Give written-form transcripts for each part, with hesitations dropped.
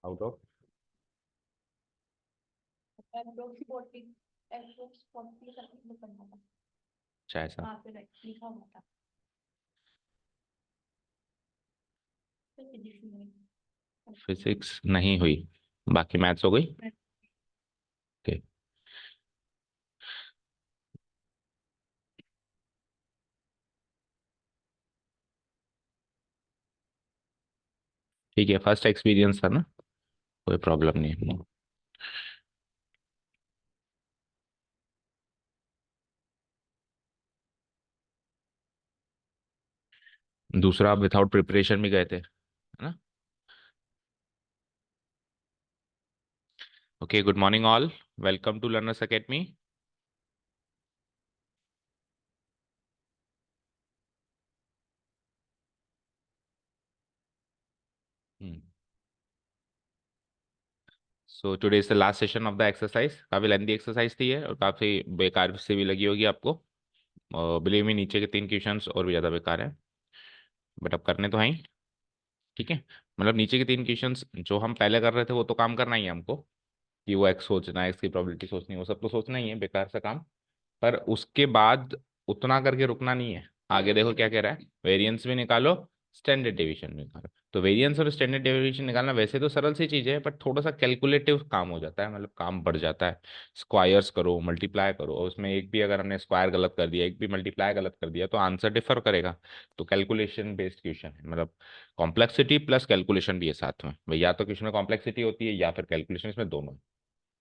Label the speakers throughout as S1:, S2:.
S1: Out of अच्छा ऐसा physics नहीं हुई, बाकी मैथ्स हो गई। ओके ठीक है, फर्स्ट एक्सपीरियंस था ना, कोई प्रॉब्लम नहीं है। दूसरा आप विदाउट प्रिपरेशन भी गए थे, है ना। Okay, good morning all, welcome to learners academy. So today is the last session of the exercise. काफी लेंदी एक्सरसाइज थी है और काफी बेकार से भी लगी होगी आपको। बिलीव मी, नीचे के 3 क्वेश्चंस और भी ज्यादा बेकार है, बट अब करने तो हैं ही। ठीक है, मतलब नीचे के 3 क्वेश्चंस जो हम पहले कर रहे थे वो तो काम करना ही है हमको, कि वो एक्स सोचना है, एक्स की प्रोबेबिलिटी सोचनी है, वो सब तो सोचना ही है, बेकार सा काम। पर उसके बाद उतना करके रुकना नहीं है। आगे देखो क्या कह रहा है, वेरिएंस भी निकालो, स्टैंडर्ड डेविएशन भी निकालो। तो वेरिएंस और स्टैंडर्ड डेविएशन निकालना वैसे तो सरल सी चीज है, बट थोड़ा सा कैलकुलेटिव काम हो जाता है, मतलब काम बढ़ जाता है। स्क्वायर्स करो, मल्टीप्लाई करो, और उसमें एक भी अगर हमने स्क्वायर गलत कर दिया, एक भी मल्टीप्लाई गलत कर दिया, तो आंसर डिफर करेगा। तो कैलकुलेशन बेस्ड क्वेश्चन है, मतलब कॉम्प्लेक्सिटी प्लस कैलकुलेशन भी है साथ में भाई, या तो क्वेश्चन में कॉम्प्लेक्सिटी होती है या फिर कैलकुलेशन, इसमें दोनों है।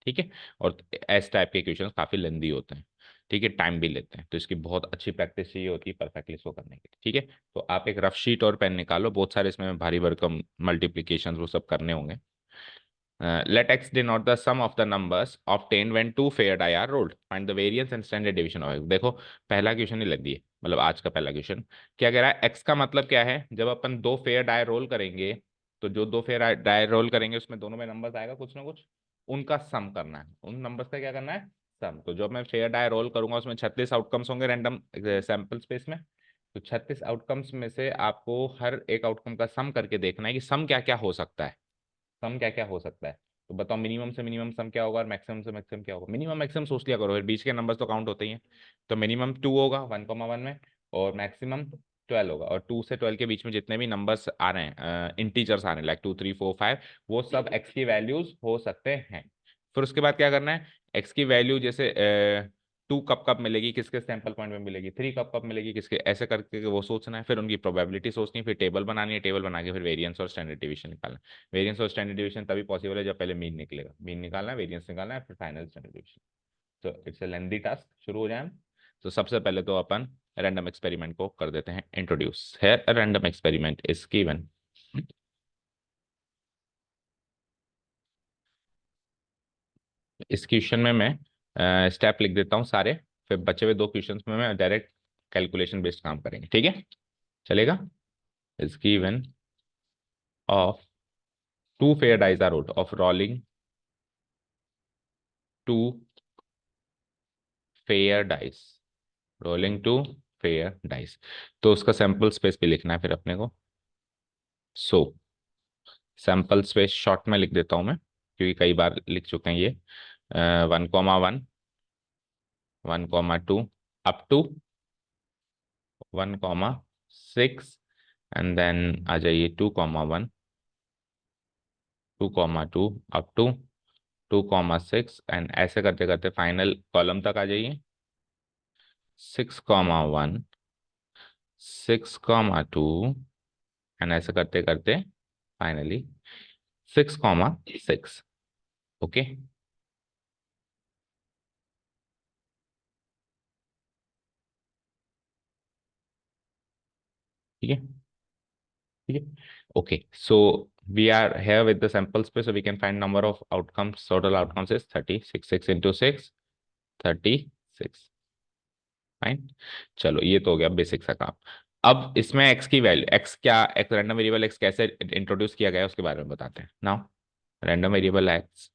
S1: ठीक है, और एस टाइप के क्वेश्चंस काफी लेंदी होते हैं। ठीक है, टाइम भी लेते हैं, तो इसकी बहुत अच्छी प्रैक्टिस चाहिए होती है परफेक्टली इसको करने के लिए। ठीक है, तो आप एक रफ शीट और पेन निकालो, बहुत सारे इसमें भारी भरकम मल्टीप्लीकेशन वो सब करने होंगे। Let X denote the sum of the numbers obtained when two fair die are rolled, find the variance and standard deviation of X. देखो, पहला क्वेश्चन ही लेंदी है, मतलब आज का पहला क्वेश्चन क्या कह रहा है, एक्स का मतलब क्या है, जब अपन दो फेयर डाई रोल करेंगे, तो जो दो फेयर डाई रोल करेंगे उसमें दोनों में नंबर्स आएगा कुछ ना कुछ, उनका सम करना है, उन नंबर्स का क्या करना है, सम। तो जब मैं फेयर डाई रोल करूंगा उसमें 36 आउटकम्स होंगे रैंडम सैंपल स्पेस में। तो 36 आउटकम्स में से आपको हर एक आउटकम का सम करके देखना है कि सम क्या क्या हो सकता है, सम क्या क्या हो सकता है। तो बताओ, मिनिमम से मिनिमम सम क्या होगा और मैक्सिमम से मैक्सिमम क्या होगा। मिनिमम मैक्सिमम सोच लिया करो, फिर बीच के नंबर्स तो काउंट होते ही हैं। तो मिनिमम 2 होगा 1,1 में, और मैक्सिमम 12 होगा, और 2 से 12 के बीच में जितने भी नंबर्स आ रहे हैं, इंटीजर्स आ रहे हैं, लाइक 2 3 4 5, वो सब एक्स की वैल्यूज हो सकते हैं। फिर उसके बाद क्या करना है, एक्स की वैल्यू जैसे 2 कब कब मिलेगी, किसके सैंपल पॉइंट में मिलेगी, 3 कब कब मिलेगी, किसके, ऐसे करके वो सोचना है। फिर उनकी प्रोबेबिलिटी सोचनी है, फिर टेबल बनानी है, टेबल बना के फिर वेरिएंस और स्टैंडर्ड डिवीजन निकालना है। वेरिएंस और स्टैंडर्ड डिवीजन तभी पॉसिबल है जब पहले मीन निकलेगा, मीन निकालना है, वेरिएंस निकालना है, फिर फाइनल स्टैंडर्ड डिवीजन। तो इट्स ए लेंदी टास्क। शुरू हो जाए हम। तो सबसे पहले तो अपन रैंडम एक्सपेरिमेंट को कर देते हैं introduce. Here a random experiment is given. इस क्वेश्चन में मैं स्टेप लिख देता हूँ सारे, फिर बचे हुए 2 क्वेश्चंस में मैं डायरेक्ट कैलकुलेशन बेस्ड काम करेंगे। ठीक है, चलेगा। Is given of two fair dice are rolled of rolling two fair dice, rolling two fair dice। तो उसका सैंपल स्पेस भी लिखना है फिर अपने को। सो सैंपल स्पेस शॉर्ट में लिख देता हूं मैं, क्योंकि कई बार लिख चुके हैं ये। 1,1, 1,2, अप टू 1,6, एंड देन आ जाइए 2,1, 2,2, अप टू 2,6, एंड ऐसे करते करते फाइनल कॉलम तक आ जाइए। 6,1, 6,2, एंड ऐसे करते करते फाइनली 6,6। ओके, ठीक है, ठीक है। Okay, so we are here with the sample space, so we can find number of outcomes. Total outcomes is 36, 6 into 6, 36। Fine, चलो ये तो हो गया बेसिक सा काम। अब इसमें x की वैल्यू, x क्या, x रैंडम वेरिएबल x कैसे इंट्रोड्यूस किया गया है उसके बारे में बताते हैं now. Random variable x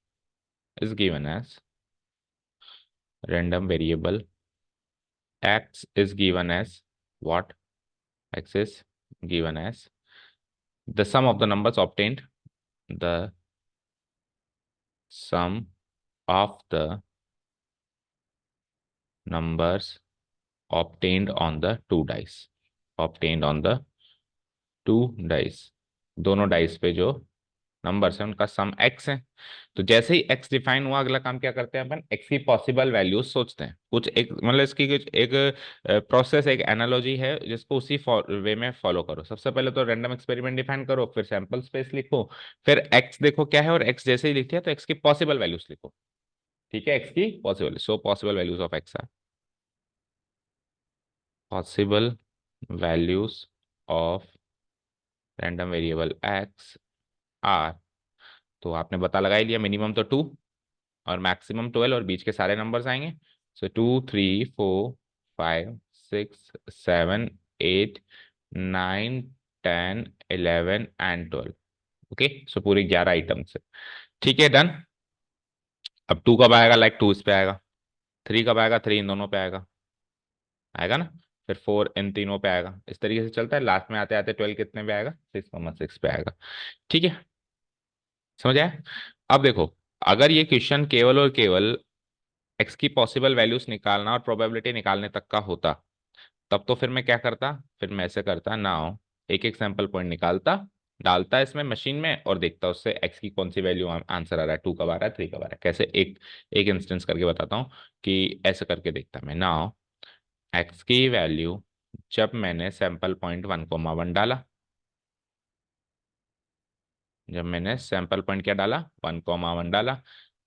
S1: is given as, random variable x is given as what, x is given as the sum of the numbers obtained, the sum of the numbers obtained on the two dice, obtained on the two dice, दोनों dice पे जो numbers हैं उनका सम x है। तो जैसे ही x define हुआ, अगला काम क्या करते हैं अपन, एक्स की पॉसिबल वैल्यूज सोचते हैं। कुछ एक मतलब इसकी कुछ एक प्रोसेस, एक एनालॉजी है जिसको उसी वे में फॉलो करो। सबसे पहले तो रैंडम एक्सपेरिमेंट डिफाइन करो, फिर सैंपल स्पेस लिखो, फिर एक्स देखो क्या है, और एक्स जैसे ही लिखते हैं तो एक्स की पॉसिबल वैल्यूज लिखो। ठीक है, एक्स की possible, so possible values of x are, possible values of random variable X are. तो आपने पता लगा ही लिया, मिनिमम तो 2 और मैक्सिमम 12, और बीच के सारे नंबर्स आएंगे। सो 2 3 4 5 6 7 8 9 10 11 एंड 12। ओके, सो पूरे 11 आइटम्स है। ठीक है, डन। अब 2 कब आएगा, लाइक 2 इस पे आएगा। 3 कब आएगा, 3 इन दोनों पे आएगा, आएगा ना। फिर 4 इन तीनों पे आएगा। इस तरीके से चलता है, लास्ट में आते आते 12 कितने पे आएगा, 6,6 पे आएगा। ठीक है, समझ आया। अब देखो, अगर ये क्वेश्चन केवल और केवल एक्स की पॉसिबल वैल्यूज निकालना और प्रोबेबिलिटी निकालने तक का होता, तब तो फिर मैं क्या करता, फिर मैं ऐसे करता नाउ, एक एक सैंपल पॉइंट निकालता, डालता इसमें मशीन में, और देखता उससे एक्स की कौन सी वैल्यू आंसर आ रहा है, 2 कब आ रहा है, 3 कब आ रहा है। कैसे, एक एक इंस्टेंस करके बताता हूँ कि ऐसे करके देखता मैं नाउ। एक्स की वैल्यू जब मैंने सैंपल पॉइंट 1,1 डाला, जब मैंने सैंपल पॉइंट क्या डाला, 1,1 डाला,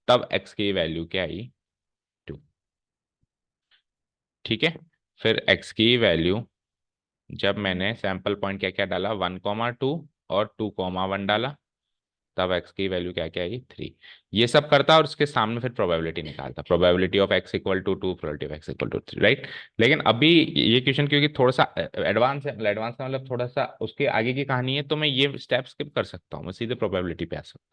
S1: तब एक्स की वैल्यू क्या आई, 2। ठीक है, फिर एक्स की वैल्यू जब मैंने सैंपल पॉइंट क्या क्या डाला, 1,2 और 2,1 डाला, तब एक्स की वैल्यू क्या क्या आई, 3। ये सब करता और उसके सामने फिर प्रोबेबिलिटी निकालता, probability of x equal to 2, probability of x equal to 3, right. लेकिन अभी ये क्वेश्चन क्योंकि थोड़ा सा एडवांस है, एडवांस का मतलब थोड़ा सा उसके आगे की कहानी है, तो मैं ये स्टेप स्किप कर सकता हूँ, मैं सीधे प्रोबेबिलिटी पे आ सकता हूँ।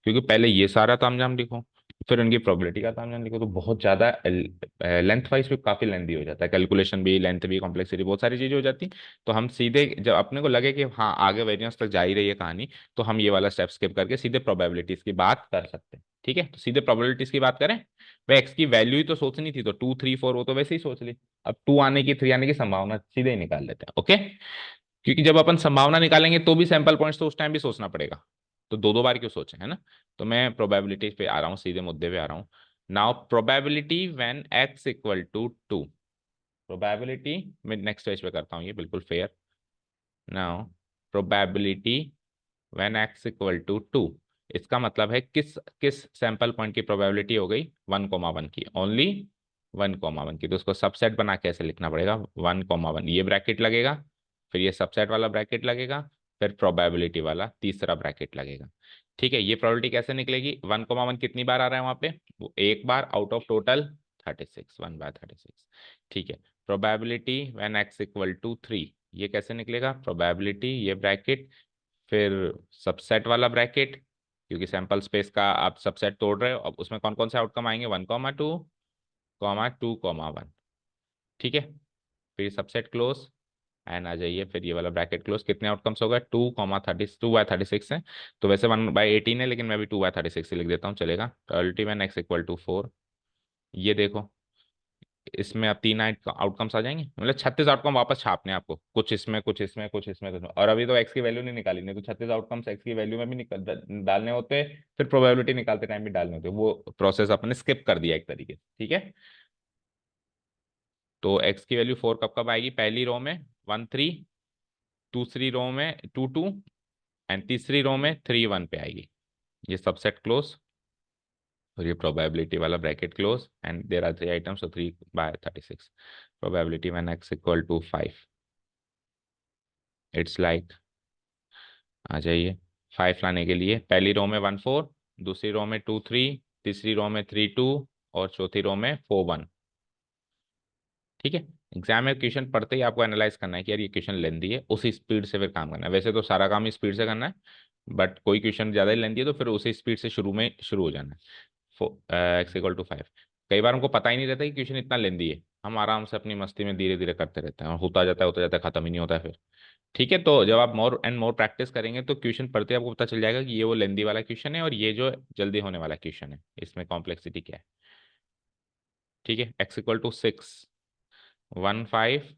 S1: क्योंकि पहले ये सारा तामझाम लिखो, फिर उनकी प्रोबेबिलिटी का तामझाम लिखो, तो बहुत ज्यादा लेंथ वाइज भी काफी लेंथी हो जाता है, कैलकुलेशन भी, लेंथ भी, कॉम्प्लेक्सिटी, बहुत सारी चीजें हो जाती हैं। तो हम सीधे जब अपने को लगे कि हाँ आगे वेरिएंस तक जा ही रही है कहानी, तो हम ये वाला स्टेप स्किप करके सीधे प्रोबेबिलिटीज की बात कर सकते हैं। ठीक है, तो सीधे प्रोबेबिलिटीज की बात करें। भाई एक्स की वैल्यू ही तो सोचनी थी, तो 2 3 4 वो तो वैसे ही सोच ली। अब 2 आने की, 3 आने की संभावना सीधे ही निकाल लेते हैं। ओके, क्योंकि जब अपन संभावना निकालेंगे तो भी सैंपल पॉइंट्स तो उस टाइम भी सोचना पड़ेगा, तो दो दो बार क्यों सोचें, है ना। तो मैं प्रोबेबिलिटी पे आ रहा हूँ, सीधे मुद्दे पे आ रहा हूँ। Now probability when x equal to 2, probability मैं नेक्स्ट पेज पे करता हूँ ये बिल्कुल fair. Now probability when x equal to 2, इसका मतलब है किस किस सैंपल पॉइंट की प्रोबेबिलिटी हो गई, 1,1 की, ओनली 1,1 की। तो उसको सबसेट बना के ऐसे लिखना पड़ेगा, 1,1, ये ब्रैकेट लगेगा, फिर ये सबसेट वाला ब्रैकेट लगेगा, फिर प्रोबेबिलिटी वाला तीसरा ब्रैकेट लगेगा। ठीक है, ये प्रोबेबिलिटी कैसे निकलेगी, 1,1 कितनी बार आ रहा है वहां पे, वो एक बार आउट ऑफ टोटल 36, 1/36। ठीक है, probability when x equal to 3, ये कैसे निकलेगा, प्रोबेबिलिटी ये ब्रैकेट, फिर सबसेट वाला ब्रैकेट, क्योंकि सैंपल स्पेस का आप सबसेट तोड़ रहे हो, अब उसमें कौन कौन से आउटकम आएंगे, 1,2,2,1। ठीक है, फिर सबसेट क्लोज, एंड आ जाइए, फिर ये वाला ब्रैकेट क्लोज, कितने आउटकम्स हो गए, 2,36 है। तो वैसे 1/18 है, लेकिन मैं भी 2/36 ही लिख देता हूँ, चलेगा। अल्टीमेट एक्स इक्वल टू 4, ये देखो, इसमें अब 3 आउटकम्स आ जाएंगे, मतलब 36 आउटकम वापस छापने हैं आपको, कुछ इसमें कुछ इसमें कुछ इसमें कुछ इसमें। और अभी तो एक्स की वैल्यू नहीं निकाली, नहीं तो 36 आउटकम्स एक्स की वैल्यू में भी डालने होते, फिर प्रोबेबिलिटी निकालते टाइम भी डालने होते, वो प्रोसेस अपने स्किप कर दिया एक तरीके से। ठीक है, तो एक्स की वैल्यू 4 कब कब आएगी, पहली रो में 1 3, दूसरी रो में 2 2, एंड तीसरी रो में 3 1 पे आएगी। ये सबसेट क्लोज, और ये प्रोबेबिलिटी वाला bracket close, and there are 3 items, so 3/36। Probability when x equal to 5, it's like, आ जाइए, 5 लाने के लिए पहली रो में 1 4, दूसरी रो में 2 3, तीसरी रो में 3 2, और चौथी रो में 4 1। ठीक है, एग्जाम में क्वेश्चन पढ़ते ही आपको एनालाइज करना है कि यार ये क्वेश्चन लेंदी है, उसी स्पीड से फिर काम करना है। वैसे तो सारा काम ही स्पीड से करना है, बट कोई क्वेश्चन ज़्यादा ही लेंदी है तो फिर उसी स्पीड से शुरू में शुरू हो जाना है। एक्स इक्वल टू 5, कई बार हमको पता ही नहीं रहता कि क्वेश्चन इतना लेंदी है, हम आराम से अपनी मस्ती में धीरे धीरे करते रहते हैं, और होता जाता है, खत्म ही नहीं होता है फिर। ठीक है, तो जब आप मोर एंड मोर प्रैक्टिस करेंगे तो क्वेश्चन पढ़ते आपको पता चल जाएगा कि ये वो लेंदी वाला क्वेश्चन है और ये जो जल्दी होने वाला क्वेश्चन है, इसमें कॉम्प्लेक्सिटी क्या है। ठीक है, x इक्वल टू 6, 1 5,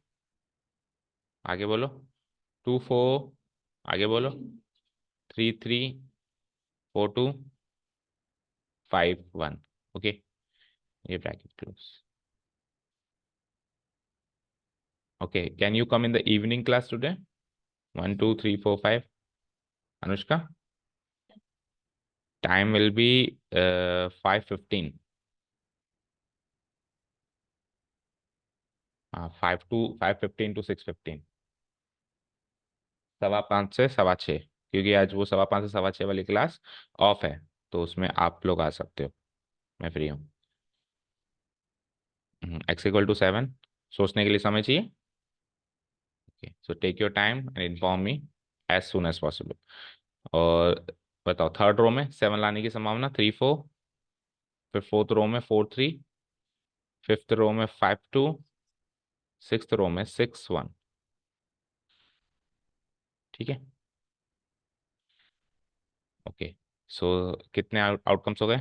S1: आगे बोलो, 2 4, आगे बोलो, 3 3, 4 2, 5 1। ओके, ये bracket close. Okay, can you come in the evening class today? 1 2 3 4 5। Anushka, time will be 5:15। हाँ, 5 to 5:15 to 6:15। 5:15 से 6:15, क्योंकि आज वो 5:15 से 6:15 वाली क्लास ऑफ है, तो उसमें आप लोग आ सकते हो, मैं फ्री हूँ। x = 7, सोचने के लिए समय चाहिए। Okay, so take your time and inform me as soon as possible. और बताओ, थर्ड रो में 7 लाने की संभावना 3 4, फिर फोर्थ रो में 4 3, फिफ्थ रो में 5 2, सिक्स्थ रो में 6 1। ठीक है, ओके। सो कितने आउटकम्स हो गए?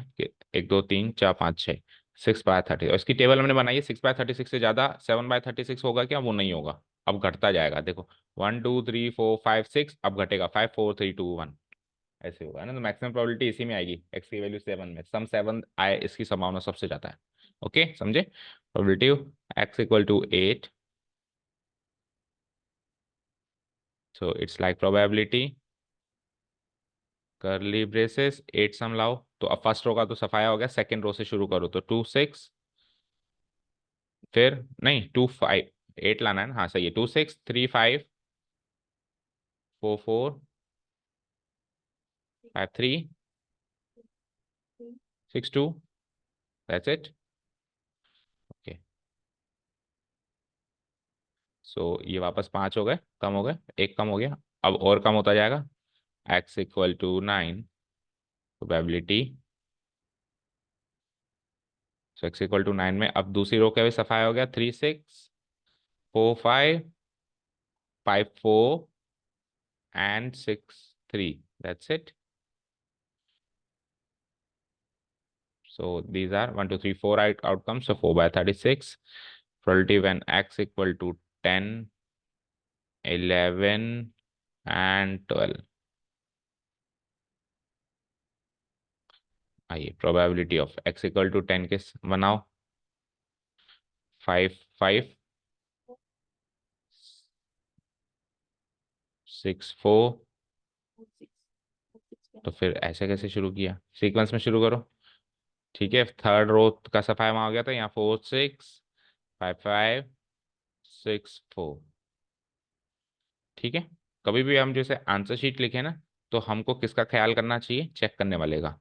S1: 1 2 3 4 5 6, 6/36। और इसकी टेबल हमने बनाई है, 6/36 से ज्यादा 7/36 होगा क्या? वो नहीं होगा, अब घटता जाएगा, देखो 1 2 3 4 5 6, अब घटेगा 5 4 3 2 1, ऐसे होगा ना। तो मैक्सिमम प्रोबेबिलिटी इसी में आएगी, एक्स की वैल्यू 7 में, सम 7 आए इसकी संभावना सबसे ज्यादा है। ओके, समझे? Probability x = 8, so it's like probability करली ब्रेसेस 8 सम लाओ, तो अब फर्स्ट रो का तो सफाया हो गया, सेकंड रो से शुरू करो, तो 2 6, फिर नहीं 2 5, 8 लाना है ना, हाँ सही है, 2 6 3 5 4 4 5 3 6 2, दैट्स इट। ओके, सो ये वापस 5 हो गए, कम हो गए, एक कम हो गया, अब और कम होता जाएगा। x = 9, प्रोबेबिलिटी, सो x = 9 में अब दूसरी रो का भी सफाया हो गया, 3 6 4 5 5 4 and 6 3, that's it. So these are 1 2 3 4 outcomes. So 4/36. Probability when x = 10, 11 and 12. आइए, probability of x = 10 के बनाओ, 5 5 6 4। तो फिर ऐसे कैसे शुरू किया? सीक्वेंस में शुरू करो। ठीक है, थर्ड रो का सफाया वहां हो गया था, यहाँ 4 6 5 5 6 4। ठीक है, कभी भी हम जैसे आंसर शीट लिखे ना, तो हमको किसका ख्याल करना चाहिए? चेक करने वाले का।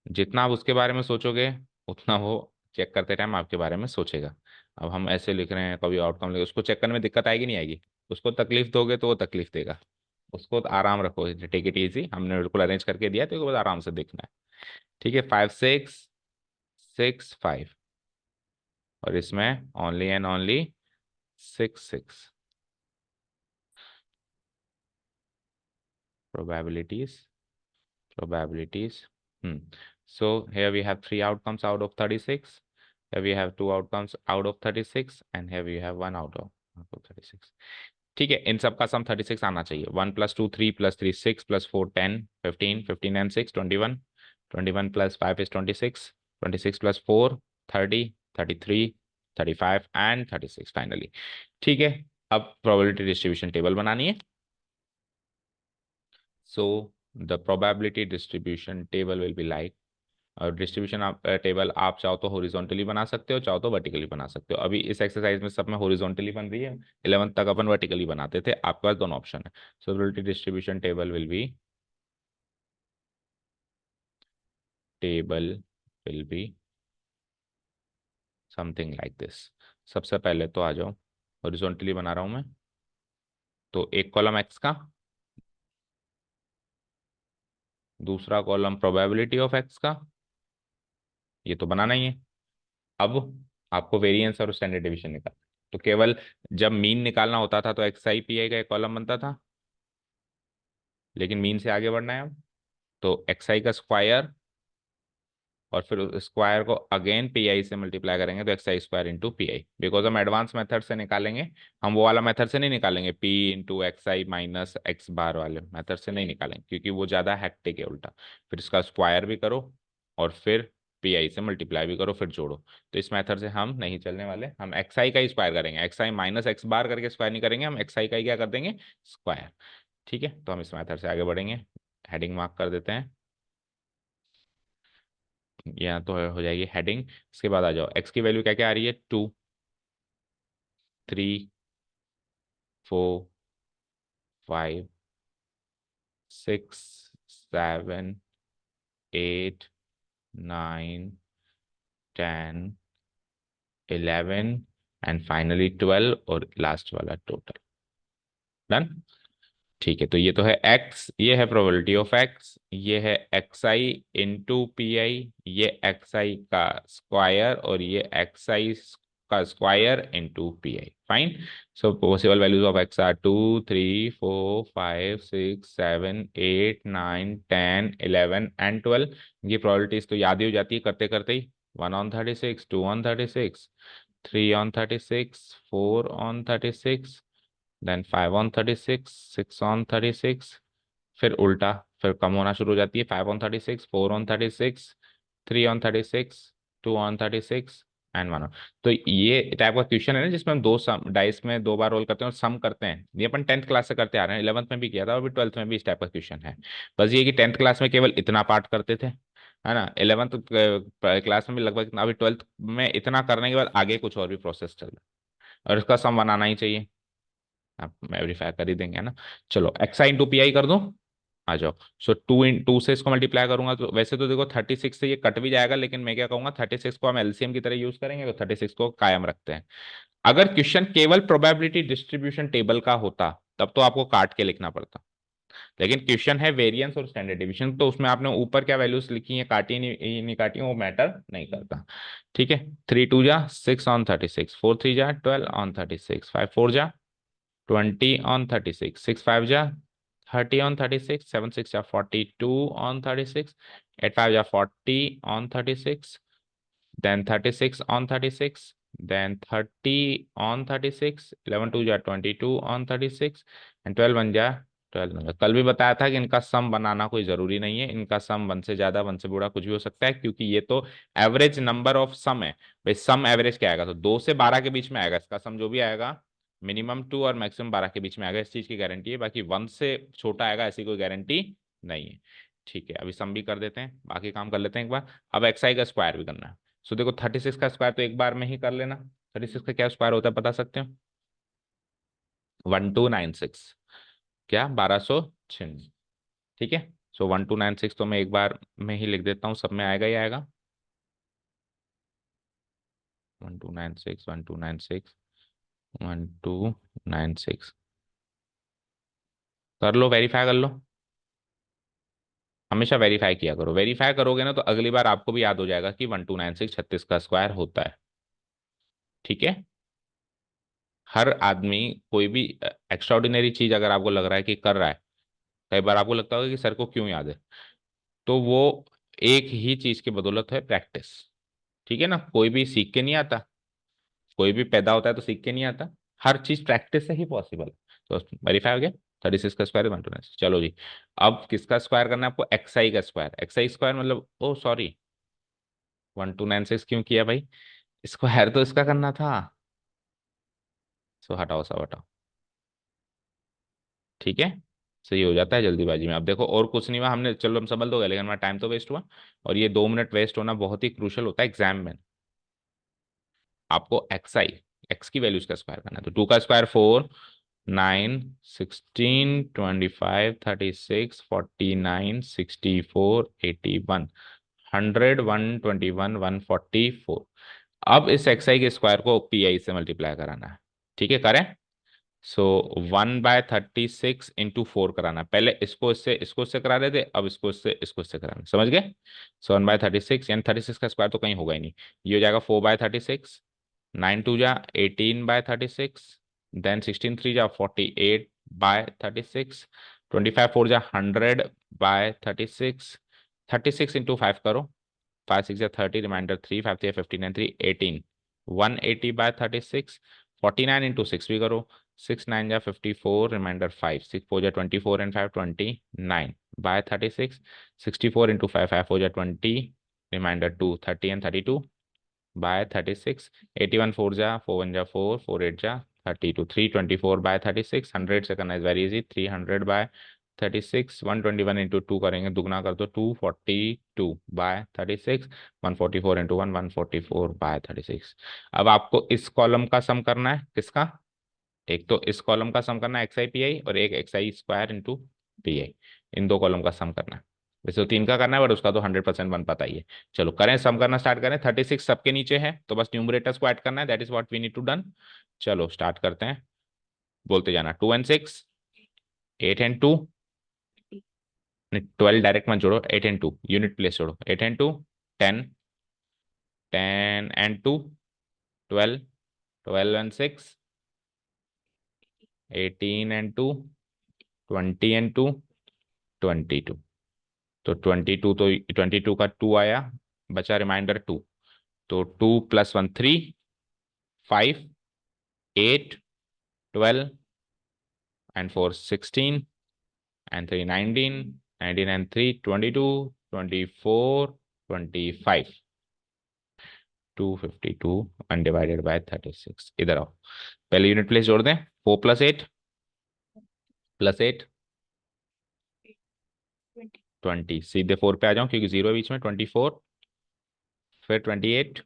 S1: जितना आप उसके बारे में सोचोगे, उतना वो चेक करते टाइम आपके बारे में सोचेगा। अब हम ऐसे लिख रहे हैं, कभी आउटकम लिखे, उसको चेक करने में दिक्कत आएगी नहीं आएगी? उसको तकलीफ दोगे तो वो तकलीफ देगा। उसको तो आराम रखो, टेक इट इजी, हमने बिल्कुल अरेंज करके दिया, तो उसको बस आराम से देखना है। ठीक है, 5 6 6 5, और इसमें only and only 6 6। Probabilities, probabilities. So here we have 3 outcomes out of 36. Here we have 2 outcomes out of 36, and here we have 1 out of 36. ठीक है, इन सब का सम 36 आना चाहिए। 1 + 2 3 + 3 6 + 4 10 15 15 and 6 21, 21 + 5 is 26, 26 + 4 30, 33, 35 and 36 फाइनली। ठीक है, अब प्रोबेबिलिटी डिस्ट्रीब्यूशन टेबल बनानी है। So the probability distribution table will be like, और डिस्ट्रीब्यूशन आप टेबल आप चाहो तो हॉरिजॉन्टली बना सकते हो, चाहो तो वर्टिकली बना सकते हो। अभी इस एक्सरसाइज में सब में हॉरिजॉन्टली बन रही है, 11th तक अपन वर्टिकली बनाते थे, आपके पास दोनों ऑप्शन है। So probability distribution table will be something like this. सबसे पहले तो आ जाओ, हॉरिजॉन्टली बना रहा हूं मैं, तो एक कॉलम एक्स का, दूसरा कॉलम प्रोबेबिलिटी ऑफ एक्स का, ये तो बनाना ही है। अब आपको वेरिएंस और स्टैंडर्ड डिवीजन निकाल, तो केवल जब मीन निकालना होता था तो एक्स आई पी आई का एक कॉलम बनता था, लेकिन मीन से आगे बढ़ना है अब, तो एक्स आई का स्क्वायर और फिर उस स्क्वायर को अगेन पी आई से मल्टीप्लाई करेंगे तो x I square into P I, because हम एडवांस मेथड से निकालेंगे, हम वो वाला मेथड से नहीं निकालेंगे, पी इंटू एक्स आई माइनस एक्स बार वाले मेथड से नहीं निकालेंगे, क्योंकि वो ज़्यादा हैक्टिक है उल्टा। फिर इसका स्क्वायर भी करो और फिर पी आई से मल्टीप्लाई भी करो फिर जोड़ो। तो इस मेथड से हम नहीं चलने वाले, हम एक्स आई का ही स्क्वायर करेंगे, एक्स आई माइनस एक्स बार करके स्क्वायर नहीं करेंगे, हम एक्स आई का ही क्या कर देंगे, स्क्वायर। ठीक है, तो हम इस मेथड से आगे बढ़ेंगे। हेडिंग मार्क कर देते हैं, यहाँ तो हो जाएगी हेडिंग। इसके बाद आ जाओ, एक्स की वैल्यू क्या क्या आ रही है, 2, 3, 4, 5, 6, 7, 8, 9, 10, 11 एंड फाइनली 12 और लास्ट वाला टोटल। डन। ठीक है, तो ये तो है एक्स, ये है प्रोबेबिलिटी ऑफ एक्स, ये है x i into P I, ये एक्स आई का स्क्वायर और ये एक्स आई का square into P I. Fine. So possible values of x are 2, 3, 4, 5, 6, 7, 8, 9, 10, 11 and 12। ये प्रोबेबिलिटीज तो याद ही हो जाती है करते करते ही, 1 on 36, 2 on 36, 3 on 36, 4 on 36, then 5 on 36, 6 on 36, फिर उल्टा, फिर कम होना शुरू हो जाती है, 5 on 36, 4 on 36, 3 on 36, 2 on 36 and 1 on। तो ये टाइप का क्वेश्चन है ना जिसमें हम दो सम डाइस में दो बार रोल करते हैं और सम करते हैं, ये अपन 10th क्लास से करते आ रहे हैं, 11th में भी किया था और अभी 12th में भी इस टाइप का क्वेश्चन है। बस ये कि 10th क्लास में केवल इतना पार्ट करते थे, है ना, 11th क्लास में भी लगभग इतना, अभी 12th में इतना करने के बाद आगे कुछ और भी प्रोसेस चल रहा है और इसका सम बनाना ही चाहिए, आप वेरीफाई कर ही देंगे ना। चलो x i into P I कर दूं, आ जाओ। सो 2 से इसको मल्टीप्लाई करूंगा तो वैसे तो देखो 36 से ये कट भी जाएगा, लेकिन मैं क्या कहूंगा 36 को हम एलसीएम की तरह यूज करेंगे, तो 36 को कायम रखते हैं। अगर क्वेश्चन केवल प्रोबेबिलिटी डिस्ट्रीब्यूशन टेबल का होता तब तो आपको काट के लिखना पड़ता, लेकिन क्वेश्चन है वेरिएंस और स्टैंडर्ड डिवीजन, तो उसमें आपने ऊपर क्या वैल्यूज लिखी है काटी नहीं काटी वो मैटर नहीं करता। ठीक है, 3 2 जा 6 on 36, 4 3 जा 12 on 36, 5 4 जा 20 on 36, 6 5 जा 30 on 36, 7 6 जा 42 on 36, 8 5 जा 40 on 36, then 36 on 36, then 30 on 36, 11 2 जा 22 on 36 एंड 12 1 जा 12। कल भी बताया था कि इनका सम बनाना कोई जरूरी नहीं है, इनका सम 1 से ज्यादा 1 से बड़ा कुछ भी हो सकता है, क्योंकि ये तो एवरेज नंबर ऑफ सम है। भाई सम एवरेज क्या आएगा, तो 2 से 12 के बीच में आएगा इसका सम, जो भी आएगा मिनिमम 2 और मैक्सिमम 12 के बीच में आएगा, इस चीज की गारंटी है, बाकी 1 से छोटा आएगा ऐसी कोई गारंटी नहीं है। ठीक है, अभी सम भी कर देते हैं, बाकी काम कर लेते हैं एक बार। अब एक्स आई का स्क्वायर भी करना है। सो देखो 36 का स्क्वायर तो एक बार में ही कर लेना, 36 का क्या स्क्वायर होता है बता सकते हो, 1296, क्या 1296। ठीक है, सो 1296 तो मैं एक बार में ही लिख देता हूँ, सब में आएगा ही आएगा, 1296, 1296, 1296, कर लो वेरीफाई कर लो, हमेशा वेरीफाई किया करो, वेरीफाई करोगे ना तो अगली बार आपको भी याद हो जाएगा कि 1296 36 का स्क्वायर होता है। ठीक है, हर आदमी कोई भी एक्स्ट्राऑर्डिनरी चीज अगर आपको लग रहा है कि कर रहा है, कई बार आपको लगता होगा कि सर को क्यों याद है, तो वो एक ही चीज की बदौलत है, प्रैक्टिस। ठीक है ना, कोई भी सीख के नहीं आता, कोई भी पैदा होता है तो सीख के नहीं आता, हर चीज प्रैक्टिस से ही पॉसिबल है। तो वेरीफाई हो गया, 36 का स्क्वायर 1296। चलो जी, अब किसका स्क्वायर करना है आपको, एक्स आई का स्क्वायर, एक्स आई स्क्वायर मतलब ओ सॉरी 1296 क्यों किया भाई, स्क्वायर तो इसका करना था। सो हटाओ सब हटाओ। ठीक है, सही हो जाता है जल्दीबाजी में। अब देखो और कुछ नहीं हुआ, हमने चलो हम समझ हो गया, लेकिन हमारा टाइम तो वेस्ट हुआ, और ये 2 मिनट वेस्ट होना बहुत ही क्रूशल होता है एग्जाम में। आपको एक्स आई, एक्स की वैल्यूज का स्क्वायर करना है, तो 2 का स्क्वायर 4, 9, 16, 25, 36, 49, 64, 81, 100, 121, 144। अब इस एक्स आई के स्क्वायर को पी आई से मल्टीप्लाई कराना है। ठीक है, करें। सो 1/36 इंटू 4 कराना है, पहले इसको इससे करा रहे थे, अब इसको इससे कराना है। समझ गए। सो 1/36 यानी 36 का स्क्वायर तो कहीं होगा ही नहीं, ये हो जाएगा 4/36, 9 2 जा 18/36, देन 16 3 जा 48/36, 25 4 जा 100/36, 36 इंटू 5 करो, 5 6 जा 30, रिमाइंडर 3, 5 3 59 3 18, 180/36, 49 इंटू 6 भी करो, 6 9 जा 54, रिमाइंडर 5, 6 4 जा 24 एंड 5 29/36, 64 इंटू 5, 5 4 जा 20, रिमाइंडर 2 30 एंड 32/36, 81 4 जा 4 1 जा 4, 4 8 जा 32, 324/36, 100 से करना इज वेरी इजी, 300/36, 121 इंटू 2 करेंगे, दुगना कर दो, 242/36, 144 इंटू 1, 144/36। अब आपको इस कॉलम का सम करना है, किसका? एक तो इस कॉलम का सम करना है एक्स आई पी आई, और एक X I square into P I, इन दो कॉलम का सम करना है। वैसे तो 3 का करना है, बट उसका तो 100% बन पाता ही है। चलो करें, सम करना स्टार्ट करें। 36 सबके नीचे है, तो बस न्यूमरेटर्स को ऐड करना है, that is what we need to done. चलो स्टार्ट करते हैं, बोलते जाना। 2 एंड 6, 8 एंड 2, 12 डायरेक्ट मत जोड़ो, 8 एंड 2 यूनिट प्लेस जोड़ो, 8 and 2 10, 10 and 2 12, 12 and 6 18 and 2 20 and 2 22। तो 22, तो 22 का 2 आया, बचा रिमाइंडर 2, तो 2 + 1 3, 5 8 12 and 4 16 and 3 19, 19 and 3 22, 24 25, 252 undivided by 36। इधर आओ, पहले यूनिट प्लेस जोड़ दें, 4 + 8 + 8 20, सीधे 4 पे आ जाऊं क्योंकि 0 है बीच में, 24, फिर 28,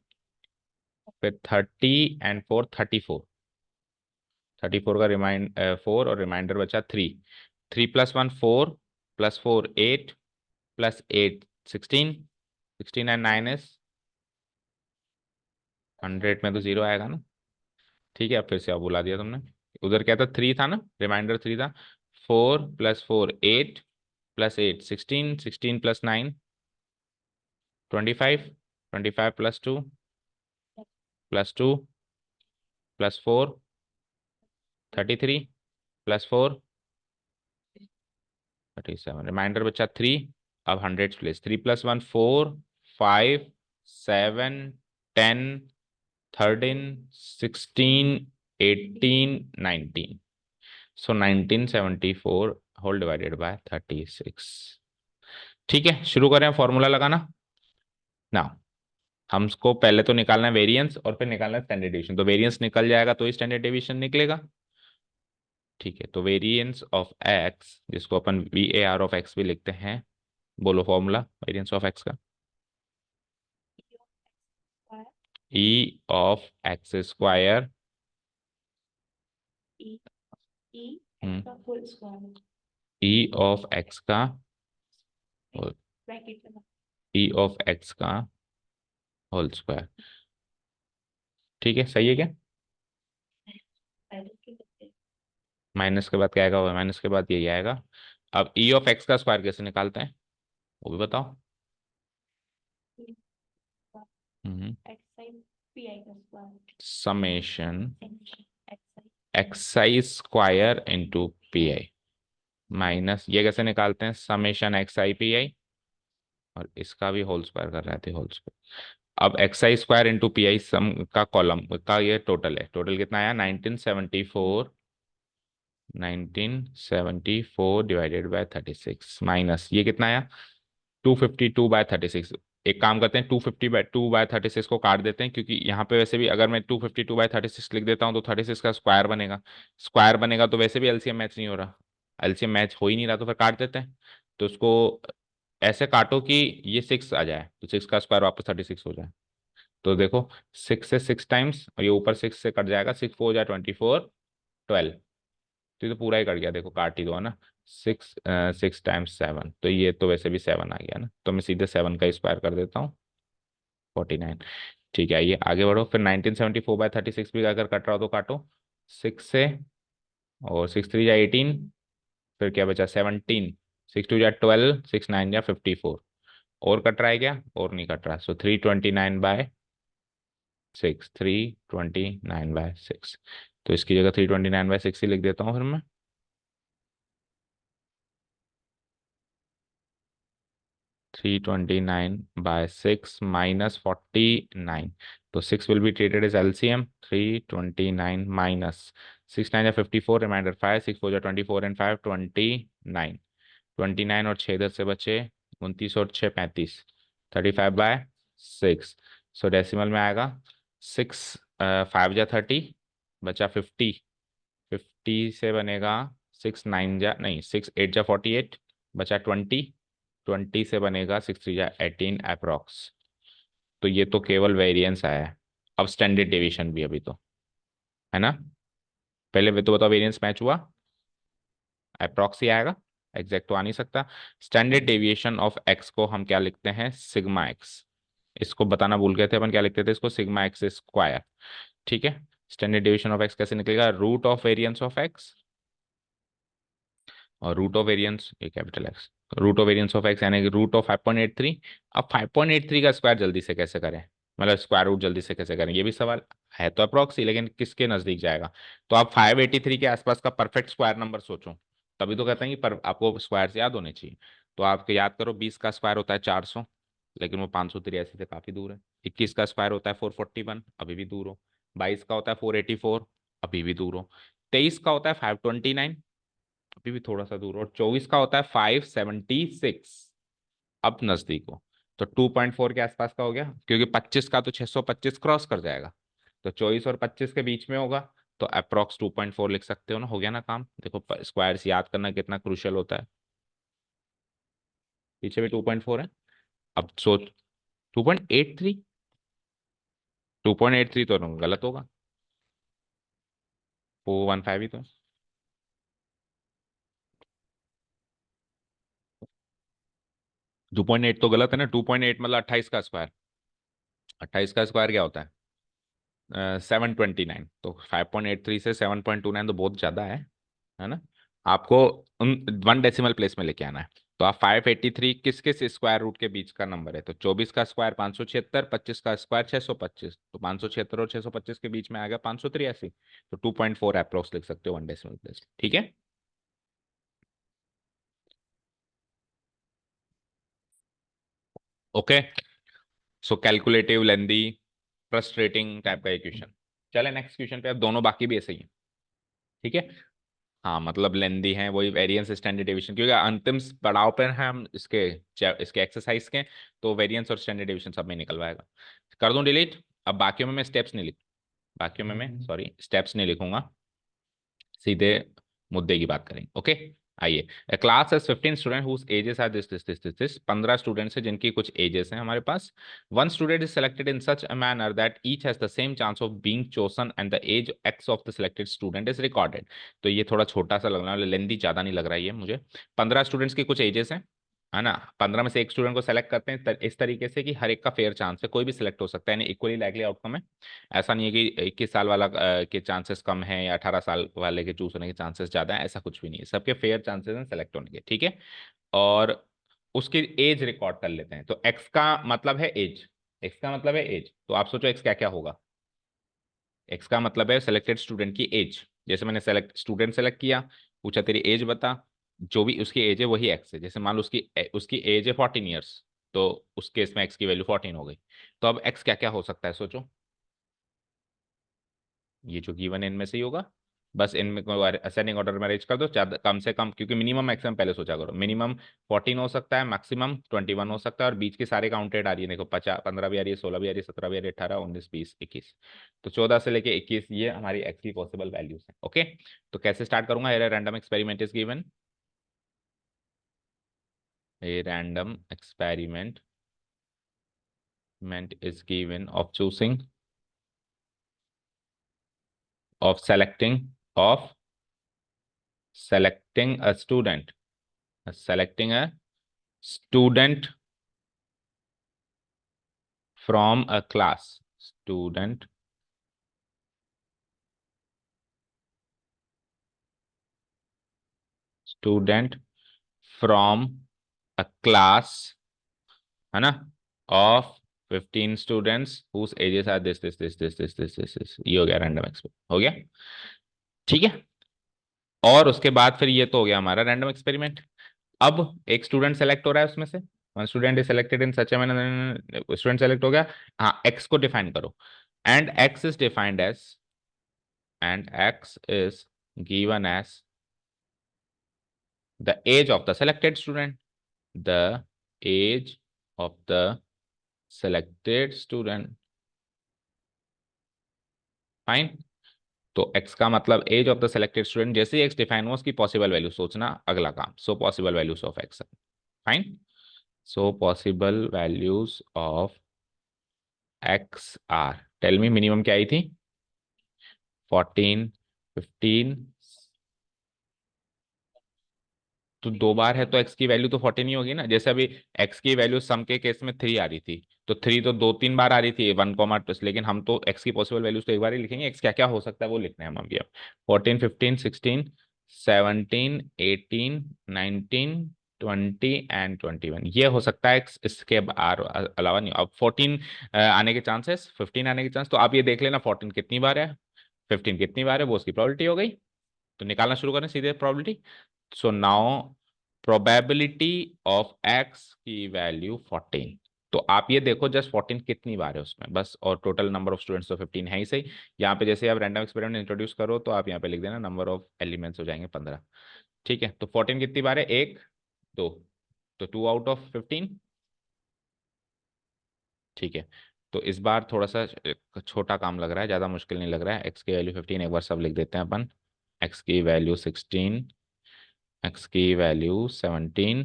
S1: फिर 30 एंड 4 34, 34 का रिमाइंड 4 और रिमाइंडर बचा 3, 3 + 1 4 + 4 8 + 8 16, 16 एंड 9 इज 100 में तो 0 आएगा ना। ठीक है, अब फिर से अब बुला दिया तुमने। उधर क्या था, 3 था ना, रिमाइंडर 3 था। 4 + 4 8 + 8 16, 16 + 9 25, 25 + 2 + 2 + 4 33 + 4 37, रिमाइंडर बचा 3। अब 100 place, 3 + 1 4 5 7 10 13 16 18 19, so 1974 whole divided by 36। ठीक है, शुरू करें फॉर्मूला लगाना ना। हमको पहले तो निकालना है वेरिएंस और फिर निकालना है स्टैंडर्ड डेविएशन, तो वेरिएंस निकल जाएगा तो स्टैंडर्ड डेविएशन निकलेगा। ठीक है, तो वेरिएंस ऑफ एक्स, जिसको अपन V A R of X भी लिखते हैं, बोलो फॉर्मूला वेरिएंस ऑफ एक्स का। E of x square, E of x का, ई ऑफ एक्स का होल स्क्वायर। ठीक है, सही है क्या? माइनस के बाद क्या आएगा, माइनस के बाद यही आएगा। अब ई ऑफ एक्स का स्क्वायर कैसे निकालते हैं, वो भी बताओ। Summation x I square into P i, minus ये कैसे निकालते हैं, summation x I P I, और इसका भी होल स्क्वायर कर रहे थे, होल स्क्वायर। अब x I square into P i sum का कॉलम का ये टोटल है, टोटल कितना आया 1974, 1974 डिवाइडेड बाय 36, माइनस ये कितना आया 252/36। एक काम करते हैं, 252/36 को काट देते हैं, क्योंकि यहाँ पे वैसे भी अगर मैं 252/36 लिख देता हूँ तो 36 का स्क्वायर बनेगा, स्क्वायर बनेगा तो वैसे भी एलसीएम मैच नहीं हो रहा, एलसीएम मैच हो ही नहीं रहा, तो फिर काट देते हैं। तो उसको ऐसे काटो कि ये 6 आ जाए, तो 6 का स्क्वायर वापस 36 हो जाए। तो देखो 6 से 6 टाइम्स, और ये ऊपर 6 से कट जाएगा, 6 4 जा 24 12, तो ये तो पूरा ही कट गया, देखो काट ही दो, है ना। 6 6 टाइम्स 7, तो ये तो वैसे भी 7 आ गया ना, तो मैं सीधे 7 का स्क्वायर कर देता हूँ, 49। ठीक है, आइए आगे बढ़ो, फिर 1974/36 भी अगर कट रहा हो तो काटो, 6 से, और 6 3 जा 18, फिर क्या बचा 17, 6 2 जा 12, 6 9 जा 54, और कट रहा है क्या, और नहीं कट रहा, सो 329/। 6, 329/6। तो इसकी जगह 329/6 ही लिख देता हूँ फिर मैं। 329/6 -49। तो 6 will be treated as LCM। 329 minus 6 9 या 54, रिमाइंडर 5, 6 4 24 एंड 5 29। 29 और 6 इधर से बचे, 29 और 6 35, 35/6। सो डेसिमल में आएगा 6 5 जा 30, बचा 50। 50 से बनेगा 6 9 जा नहीं 6 8 जा 48, बचा 20। 20 से बनेगा 6 3 जा 18 अप्रॉक्स। तो ये तो केवल वेरिएंस आया है। अब स्टैंडर्ड डेविएशन भी अभी तो है ना। पहले भी तो बताओ वेरिएंस मैच हुआ, अप्रॉक्स ही आएगा, एग्जैक्ट तो आ नहीं सकता। स्टैंडर्ड डेविएशन ऑफ एक्स को हम क्या लिखते हैं, सिग्मा एक्स। इसको बताना भूल गए थे अपन, क्या लिखते थे इसको, सिग्मा एक्स स्क्वायर। ठीक है। स्टैंडर्ड डेविएशन ऑफ एक्स कैसे निकलेगा, root of variance of X, और रूट ऑफ वेरिएंस ये capital X, root of variance of X यानी कि रूट ऑफ 5.83। अब 5.83 का स्क्वायर जल्दी से कैसे करें, मतलब स्क्वायर रूट जल्दी से कैसे करें, ये भी सवाल है। तो अप्रॉक्सी, लेकिन किसके नजदीक जाएगा। तो आप 583 के आसपास का परफेक्ट स्क्वायर नंबर सोचो, तभी तो कहते हैं कि पर आपको स्क्वायर याद होने चाहिए। तो आप याद करो, 20 का स्क्वायर होता है 400, लेकिन वो 583 से काफी दूर है। 21 का स्क्वायर होता है 441, अभी भी दूर हो। 22 का होता है 484, अभी भी दूर हो। 23 का होता है 529, अभी भी थोड़ा सा दूर, और 24 का होता है 576, अब नजदीक हो। तो 2.4 के आसपास का हो गया, क्योंकि 25 का तो 625 क्रॉस कर जाएगा, तो 24 और 25 के बीच में होगा। तो अप्रॉक्स 2.4 लिख सकते हो ना, हो गया ना काम। देखो स्क्वायर्स याद करना कितना क्रूशियल होता है। पीछे भी 2.4 है। अब सोच, 2.83, 2.83 तो गलत होगा, 415 ही तो। 2.8 तो गलत है ना, 2.8 मतलब 28 का स्क्वायर। 28 का स्क्वायर क्या होता है, 729। तो 5.83 से 7.29 तो बहुत ज्यादा है ना। आपको उन 1 डेसिमल प्लेस में लेके आना है। तो आप 583 किस किस स्क्वायर रूट के बीच का नंबर है, तो 24 का स्क्वायर 576, 25 का स्क्वायर 625, तो 576 और 625 के बीच में आ गया 583। तो 2.4 अप्रोक्स लिख सकते हो 1 डेसिमल प्लेस, ठीक है। ओके। सो कैलकुलेटिव लेंदी फ्रस्ट्रेटिंग टाइप का इक्वेशन। चले नेक्स्ट क्वेश्चन पे, अब दोनों बाकी भी ऐसे ही है, ठीक है। हाँ मतलब लेंदी है, वही वेरिएंस स्टैंडर्ड डेविएशन, क्योंकि अंतिम पड़ाव पर है हम इसके एक्सरसाइज के। तो वेरिएंस और स्टैंडर्ड डेविएशन सब में निकलवाएगा। कर दूं डिलीट। अब बाकियों में मैं स्टेप्स नहीं लिख, बाकियों में मैं सॉरी स्टेप्स नहीं लिखूंगा, सीधे मुद्दे की बात करेंगे। ओके। आइए, a class has 15 students whose ages are this 15 students हैं जिनकी कुछ एजेस हैं हमारे पास। One student is selected in such a manner that each has the same chance of being chosen and the age x of the selected student is recorded. तो ये थोड़ा छोटा सा लग रहा है, लेंदी ज्यादा नहीं लग रहा है ये मुझे। 15 स्टूडेंट्स की कुछ एजेस हैं, है ना। 15 में से एक स्टूडेंट को सेलेक्ट करते हैं इस तरीके से कि हर एक का फेयर चांस है, कोई भी सिलेक्ट हो सकता है, यानी इक्वली लाइकली आउटकम है। ऐसा नहीं है कि 21 साल वाला के चांसेस कम है या 18 साल वाले के चूज होने के चांसेस ज्यादा है, ऐसा कुछ भी नहीं है, सबके फेयर चांसेस हैं सेलेक्ट होने के, ठीक है। और उसकी एज रिकॉर्ड कर लेते हैं। तो एक्स का मतलब है एज, एक्स का मतलब है एज, तो आप सोचो एक्स क्या क्या होगा। एक्स का मतलब है सेलेक्टेड स्टूडेंट की एज। जैसे मैंने स्टूडेंट सेलेक्ट किया, पूछा तेरी एज बता, जो भी उसकी एज है वही एक्स है। जैसे मान लो उसकी एज है 14 ईयर्स, तो उस केस में एक्स की वैल्यू 14 हो गई। तो अब एक्स क्या क्या हो सकता है सोचो, ये जो गिवन इनमें से ही होगा। बस इनमें को असेंडिंग ऑर्डर में अरेंज कर दो, ज्यादा कम से कम, क्योंकि मिनिमम मैक्सिमम पहले सोचा करो। मिनिमम 14 हो सकता है, मैक्सिमम 21 हो सकता है, और बीच के सारे काउंटेड आ रही है, देखो 50 15 भी आ रही है, 16 भी आ रही है, 17 भी आ रही है, 18 19 20 21। तो 14 से लेके 21 ये हमारी एक्स की पॉसिबल वैल्यूज है। ओके। तो कैसे स्टार्ट करूंगा, random experiment is given, a random experiment is given of choosing, of selecting a student, selecting a student from a class, student from a class, है ना, of 15 students whose ages are this, ये हो गया random experiment, हो गया। ठीक है, और उसके बाद फिर ये तो हो गया हमारा रैंडम एक्सपेरिमेंट। अब एक स्टूडेंट सेलेक्ट हो रहा है उसमें से, one student is selected in such a manner, student select हो गया। हाँ, एक्स को डिफाइन करो, and X is defined as, and X is given as the age of the selected student, the age of the selected student. Fine. तो x का मतलब age of the selected student, जैसे ही x define हुआ उसकी possible value सोचना, अगला काम। So possible values of x। Fine. So possible values of x are, tell me minimum क्या आई थी? 14, 15। तो दो बार है तो x की वैल्यू तो 14 ही होगी ना। जैसे अभी x की वैल्यू सम के केस में 3 आ रही थी, तो 3 तो दो तीन बार आ रही थी 1, लेकिन हम तो x की पॉसिबल वैल्यूज तो एक बार ही लिखेंगे। x क्या क्या हो सकता है वो लिखना है हम अभी। अब 14, 15, 16, 17, 18, 19, 20 एंड 21, ये हो सकता है x, इसके अलावा नहीं। अब 14 आने के चांसेस, 15 आने के चांस, तो आप ये देख लेना 14 कितनी बार है, 15 कितनी बार है, वो उसकी प्रोबेबिलिटी हो गई। तो निकालना शुरू करें सीधे probability. So now probability of x की वैल्यू 14। तो आप ये देखो जस्ट 14 कितनी बार है उसमें बस, और टोटल नंबर ऑफ स्टूडेंट्स तो 15 है ही सही। यहाँ पे जैसे आप रैंडम एक्सपेरिमेंट इंट्रोड्यूस करो तो आप यहाँ पे लिख देना नंबर ऑफ एलिमेंट्स हो जाएंगे 15। ठीक है, तो 14 कितनी बार है? एक, दो, तो 2 आउट ऑफ 15। ठीक है, तो इस बार थोड़ा सा छोटा काम लग रहा है, ज़्यादा मुश्किल नहीं लग रहा है। एक्स की वैल्यू 15 एक बार सब लिख देते हैं अपन। एक्स की वैल्यू 16, एक्स की वैल्यू 17।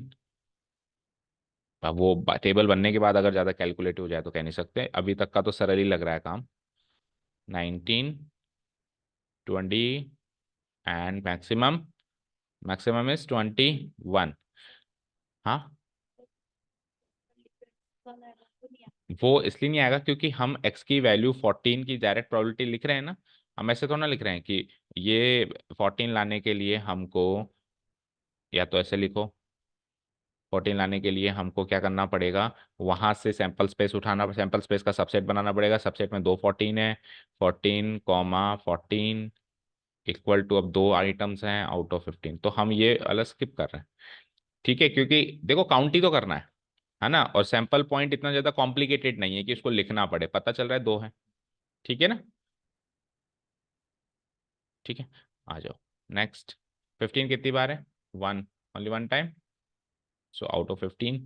S1: अब वो टेबल बनने के बाद अगर ज़्यादा कैलकुलेट हो जाए तो कह नहीं सकते, अभी तक का तो सरल ही लग रहा है काम। 19, 20 एंड मैक्सिमम, मैक्सिमम इज 21। हाँ, वो इसलिए नहीं आएगा क्योंकि हम x की वैल्यू 14 की डायरेक्ट प्रोबेबिलिटी लिख रहे हैं ना। हम ऐसे थोड़ा ना लिख रहे हैं कि ये 14 लाने के लिए हमको, या तो ऐसे लिखो, 14 लाने के लिए हमको क्या करना पड़ेगा, वहां से सैंपल स्पेस उठाना, सैंपल स्पेस का सबसेट बनाना पड़ेगा। सबसेट में दो 14 है, 14 कॉमा 14 इक्वल टू, अब दो आइटम्स हैं आउट ऑफ 15, तो हम ये अलग स्किप कर रहे हैं। ठीक है, क्योंकि देखो काउंट ही तो करना है ना, और सैंपल पॉइंट इतना ज्यादा कॉम्प्लिकेटेड नहीं है कि उसको लिखना पड़े, पता चल रहा है दो है। ठीक है ना। ठीक है, आ जाओ नेक्स्ट। 15 कितनी बार है? One, only one time, so out of 15।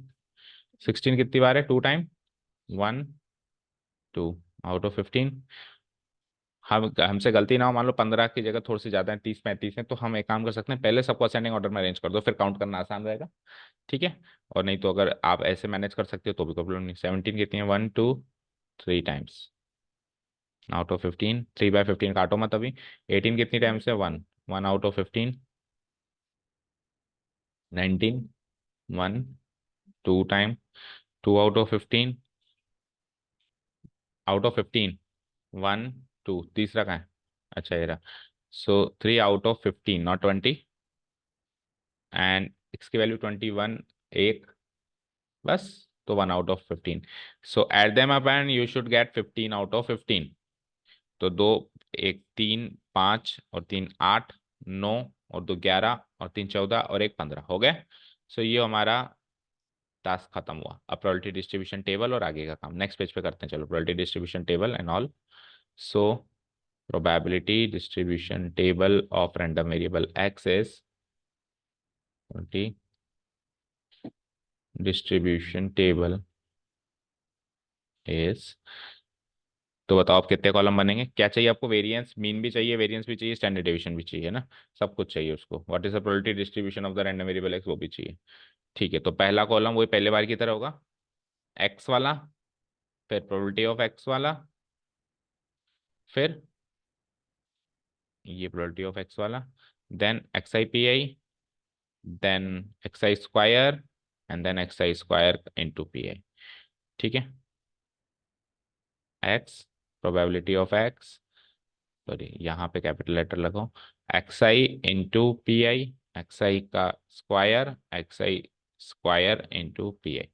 S1: 16 कितनी बार है? Two time, one, two, out of 15। हम हमसे गलती ना हो, मान लो 15 की जगह थोड़ी सी ज्यादा है, 30 35 है, तो हम एक काम कर सकते हैं, पहले सबको असेंडिंग ऑर्डर में अरेंज कर दो, फिर काउंट करना आसान रहेगा। ठीक है, और नहीं तो अगर आप ऐसे मैनेज कर सकते हो तो भी प्रॉब्लम नहीं। 17 कितनी है? One, two, three times, out of 15। 3/15 काटो मत अभी। 18 कितनी टाइम्स है? One, one out of 15। 19, one, two time, two out of 15, out of 15, one, two, तीसरा कहाँ है? अच्छा ये रहा। So 3 out of 15, not 20, and X की वैल्यू 21, एक, बस, तो 1 आउट of 15। So add them up and you should gate 15 out of 15। तो दो, एक 3, 5 और 3 8, 9 और दो 11 और 3 14 और एक 15 हो गए। सो ये हमारा टास्क खत्म हुआ। अब प्रोबेबिलिटी डिस्ट्रीब्यूशन टेबल और आगे का काम नेक्स्ट पेज पे करते हैं। चलो, probability distribution table and all. So probability distribution table of random variable x is probability distribution table is, तो बताओ आप कितने कॉलम बनेंगे? क्या चाहिए आपको? वेरिएंस, मीन भी चाहिए, वेरिएंस भी चाहिए, स्टैंडर्ड डेविएशन भी चाहिए ना, सब कुछ चाहिए उसको। What is the probability distribution of the random variable x, वो भी चाहिए। ठीक है, तो पहला कॉलम वही पहले बार की तरह होगा, एक्स वाला, फिर प्रोबेबिलिटी ऑफ एक्स वाला, फिर ये प्रोबेबिलिटी ऑफ एक्स वाला, then x I P i, then x I square, and then x I square into P i. ठीक है, x, probability of x, sorry यहाँ पे कैपिटल लेटर लगाओ, x i into P i, x आई का square, x I square into P i.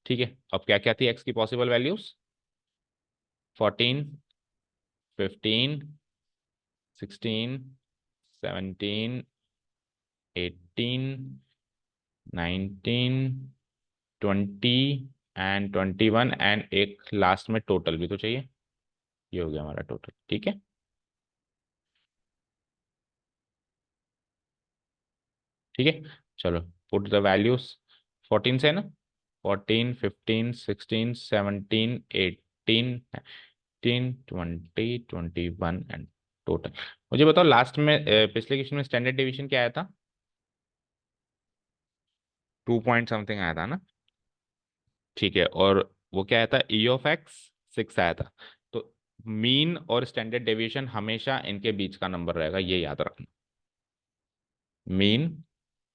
S1: ठीक है, अब क्या क्या थी एक्स की पॉसिबल वैल्यूज? 14, 15, 16, 17, 18, 19, 20 एंड 21 एंड एक लास्ट में टोटल भी तो चाहिए। ये हो गया हमारा टोटल, ठीक है। ठीक है, चलो पुट द वैल्यूज। 14 से है ना, 14, 15, 16, 17, 18, 19, 20, 21 एंड टोटल। मुझे बताओ लास्ट में पिछले क्वेश्चन में स्टैंडर्ड डेविएशन क्या आया था? 2 पॉइंट समथिंग आया था ना। ठीक है, और वो क्या आया था? ई ऑफ एक्स 6 आया था। तो मीन और स्टैंडर्ड डेविएशन हमेशा इनके बीच का नंबर रहेगा, ये याद रखना। मीन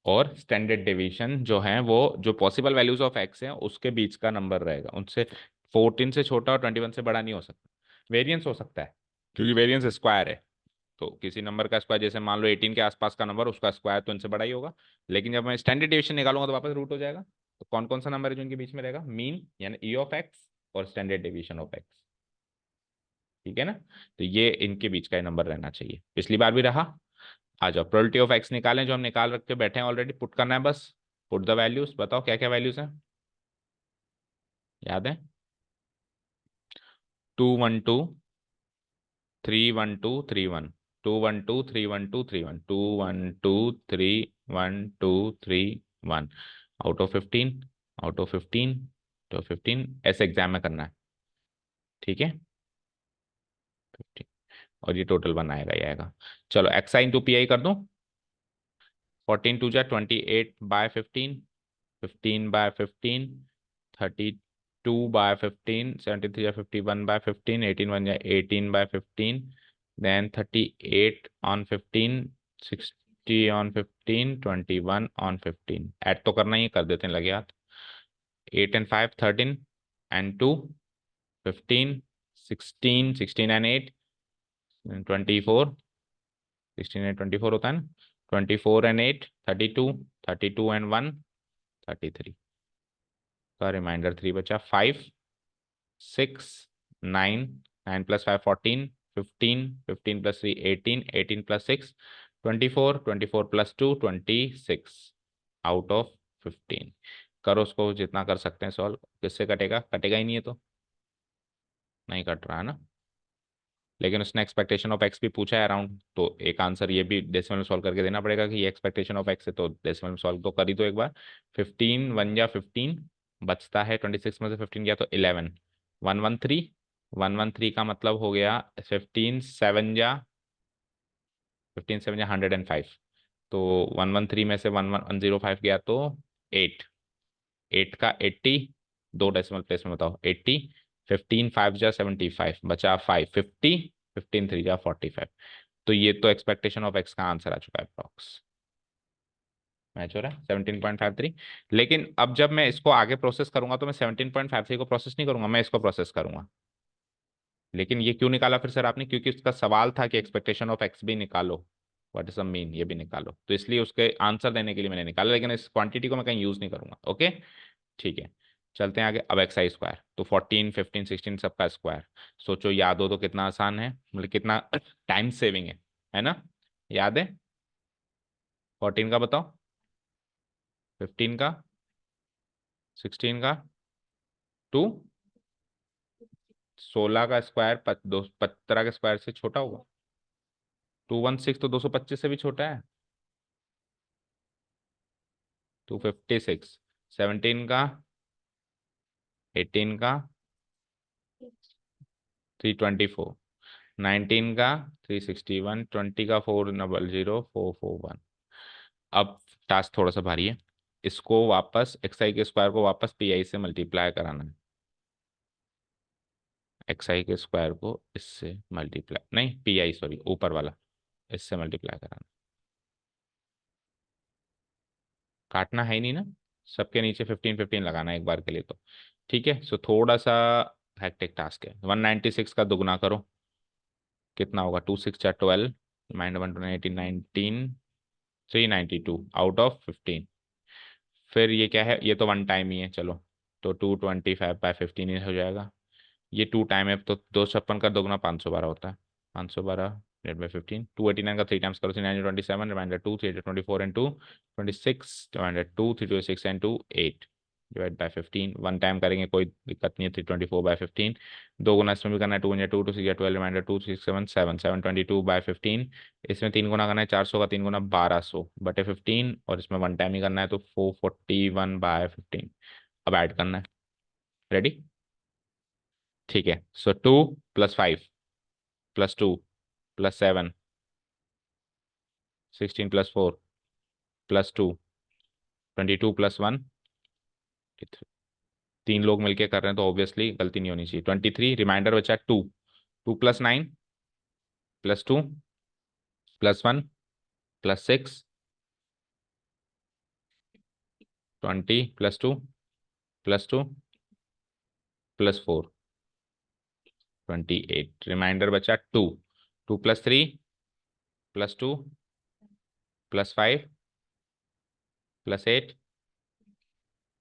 S1: और स्टैंडर्ड डेविएशन जो है वो जो पॉसिबल वैल्यूज ऑफ एक्स हैं उसके बीच का नंबर रहेगा, उनसे 14 से छोटा और 21 से बड़ा नहीं हो सकता। वेरिएंस हो सकता है क्योंकि वेरिएंस स्क्वायर है, तो किसी नंबर का स्क्वायर, जैसे मान लो 18 के आसपास का नंबर, उसका स्क्वायर तो इनसे बड़ा ही होगा। लेकिन जब मैं स्टैंडर्ड डेविएशन निकालूंगा तो वापस रूट हो जाएगा। तो कौन कौन सा नंबर है जो इनके बीच में रहेगा? मीन यानी ई ऑफ एक्स और स्टैंडर्ड डेविएशन ऑफ एक्स। ठीक है ना, तो ये इनके बीच का नंबर रहना चाहिए, पिछली बार भी रहा। आ जाओ प्रोबेबिलिटी ऑफ एक्स निकालें, जो हम निकाल रख के बैठे हैं ऑलरेडी, पुट करना है बस। पुट द वैल्यूज, बताओ क्या क्या वैल्यूज हैं, याद है? 212, 312, 312, 212, 312, 312, 212, 312, 3 1 आउट ऑफ 15, आउट ऑफ 15, तो 15 ऐसे एग्जाम में करना है, ठीक है। 15 और ये टोटल 1 आएगा, ये आएगा। चलो x i into P I कर दूं। 14 टू जा 28/15, 15/15, 32/15, 73 या 51/15, 18 1 या 18/15, then 38 on 15, 60 on 15, 21 on 15। Add तो करना ही है, कर देते हैं लगे हाथ। 8 and 5 13 and 2 15, 16, 16 and 8 24, 16 and 24 होता है ना, 24 and 8 32, 32 and 1 33 का रिमाइंडर 3 बचा। 5, 6, 9, 9 plus 5 14, 15, 15 plus 3 18, 18 plus 6 24, 24 plus 2 26 out of 15। करो उसको जितना कर सकते हैं सॉल्व। किससे कटेगा? कटेगा ही नहीं है तो नहीं कट रहा है ना। लेकिन उसने एक्सपेक्टेशन ऑफ एक्स भी पूछा है अराउंड, तो एक आंसर ये भी डेसिमल में सॉल्व करके देना पड़ेगा कि ये एक्सपेक्टेशन ऑफ एक्स है, तो डेसिमल में सॉल्व तो कर ही दो एक बार। 15 1 या 15 बचता है, 26 में से 15 गया तो 11, 113, 113 का मतलब हो गया 15 7 या 105। तो 113 में से 1105 गया तो 8, 8 का 80, दो डेसिमल प्लेस में बताओ 80, 15 5 जा 75 बचा 5 50, 15 3 जा 45। तो ये तो एक्सपेक्टेशन ऑफ एक्स का आंसर आ चुका है अप्रॉक्स। मैच हो रहा है 17.53। लेकिन अब जब मैं इसको आगे प्रोसेस करूंगा तो मैं 17.53 को प्रोसेस नहीं करूंगा, मैं इसको प्रोसेस करूंगा। लेकिन ये क्यों निकाला फिर सर आपने? क्योंकि उसका सवाल था कि एक्सपेक्टेशन ऑफ एक्स भी निकालो, व्हाट इज द मीन, ये भी निकालो, तो इसलिए उसके आंसर देने के लिए मैंने निकाला, लेकिन इस क्वांटिटी को मैं कहीं यूज नहीं करूंगा। ओके ठीक है, चलते हैं आगे। अब एक्स आई स्क्वायर तो 14 15 16 सबका स्क्वायर। सोचो, याद हो तो कितना आसान है, मतलब कितना टाइम सेविंग है ना। याद है? 14 का बताओ, 15 का, 16 का, 2, 16 का स्क्वायर 15 के स्क्वायर से छोटा होगा। 216 तो 225 से भी छोटा है। 256, 17 का, 18 का, 324, 19 का, 361, 20 का, 400, 441। अब टास्क थोड़ा सा भारी है, इसको वापस एक्स आई के स्क्वायर को वापस पी आई से मल्टीप्लाई कराना है। एक्स आई के स्क्वायर को इससे मल्टीप्लाई, नहीं पी आई सॉरी, ऊपर वाला, इससे मल्टीप्लाई कराना। काटना है ही नहीं ना, सबके नीचे 15 15 लगाना है एक बार के लिए तो। ठीक है, सो थोड़ा सा हैक्टिक टास्क है। 196 का दुगना करो, कितना होगा? 2 6 या 12, माइंड 1 2 18 19, 392 आउट ऑफ 15। फिर ये क्या है? ये तो वन टाइम ही है, चलो तो 225/15 ही हो जाएगा। ये 2 टाइम है तो 256 का 2 गुना 512 होता है। 512 डिवाइड बाई 15, 289 का 3 टाइम्स करो, 927 reminder 2, 324 and 2 26 divided 2, 326 and 2 8 divide by 15, 1 time करेंगे कोई दिक्कत नहीं है। 324/15, 2 गुना इसमें भी करना है, 2 या 2 2 6 12 रिमाइंडर 2 6 7 7 722/15, इसमें 3 गुना करना है, 400 का 3 गुना 1200/15, और इसमें 1 टाइम ही करना है तो 441/15। अब ऐड करना है। रेडी? ठीक है। सो 2 + 5 + 2 + 7 16 + 4 + 2 22 + 1 तीन लोग मिलके कर रहे हैं तो ऑब्वियसली गलती नहीं होनी चाहिए। 23 रिमाइंडर बचा 2, 2 + 9 + 2 + 1 + 6 20 + 2 + 2 + 4 28 रिमाइंडर बचा 2, 2 + 3 + 2 + 5 + 8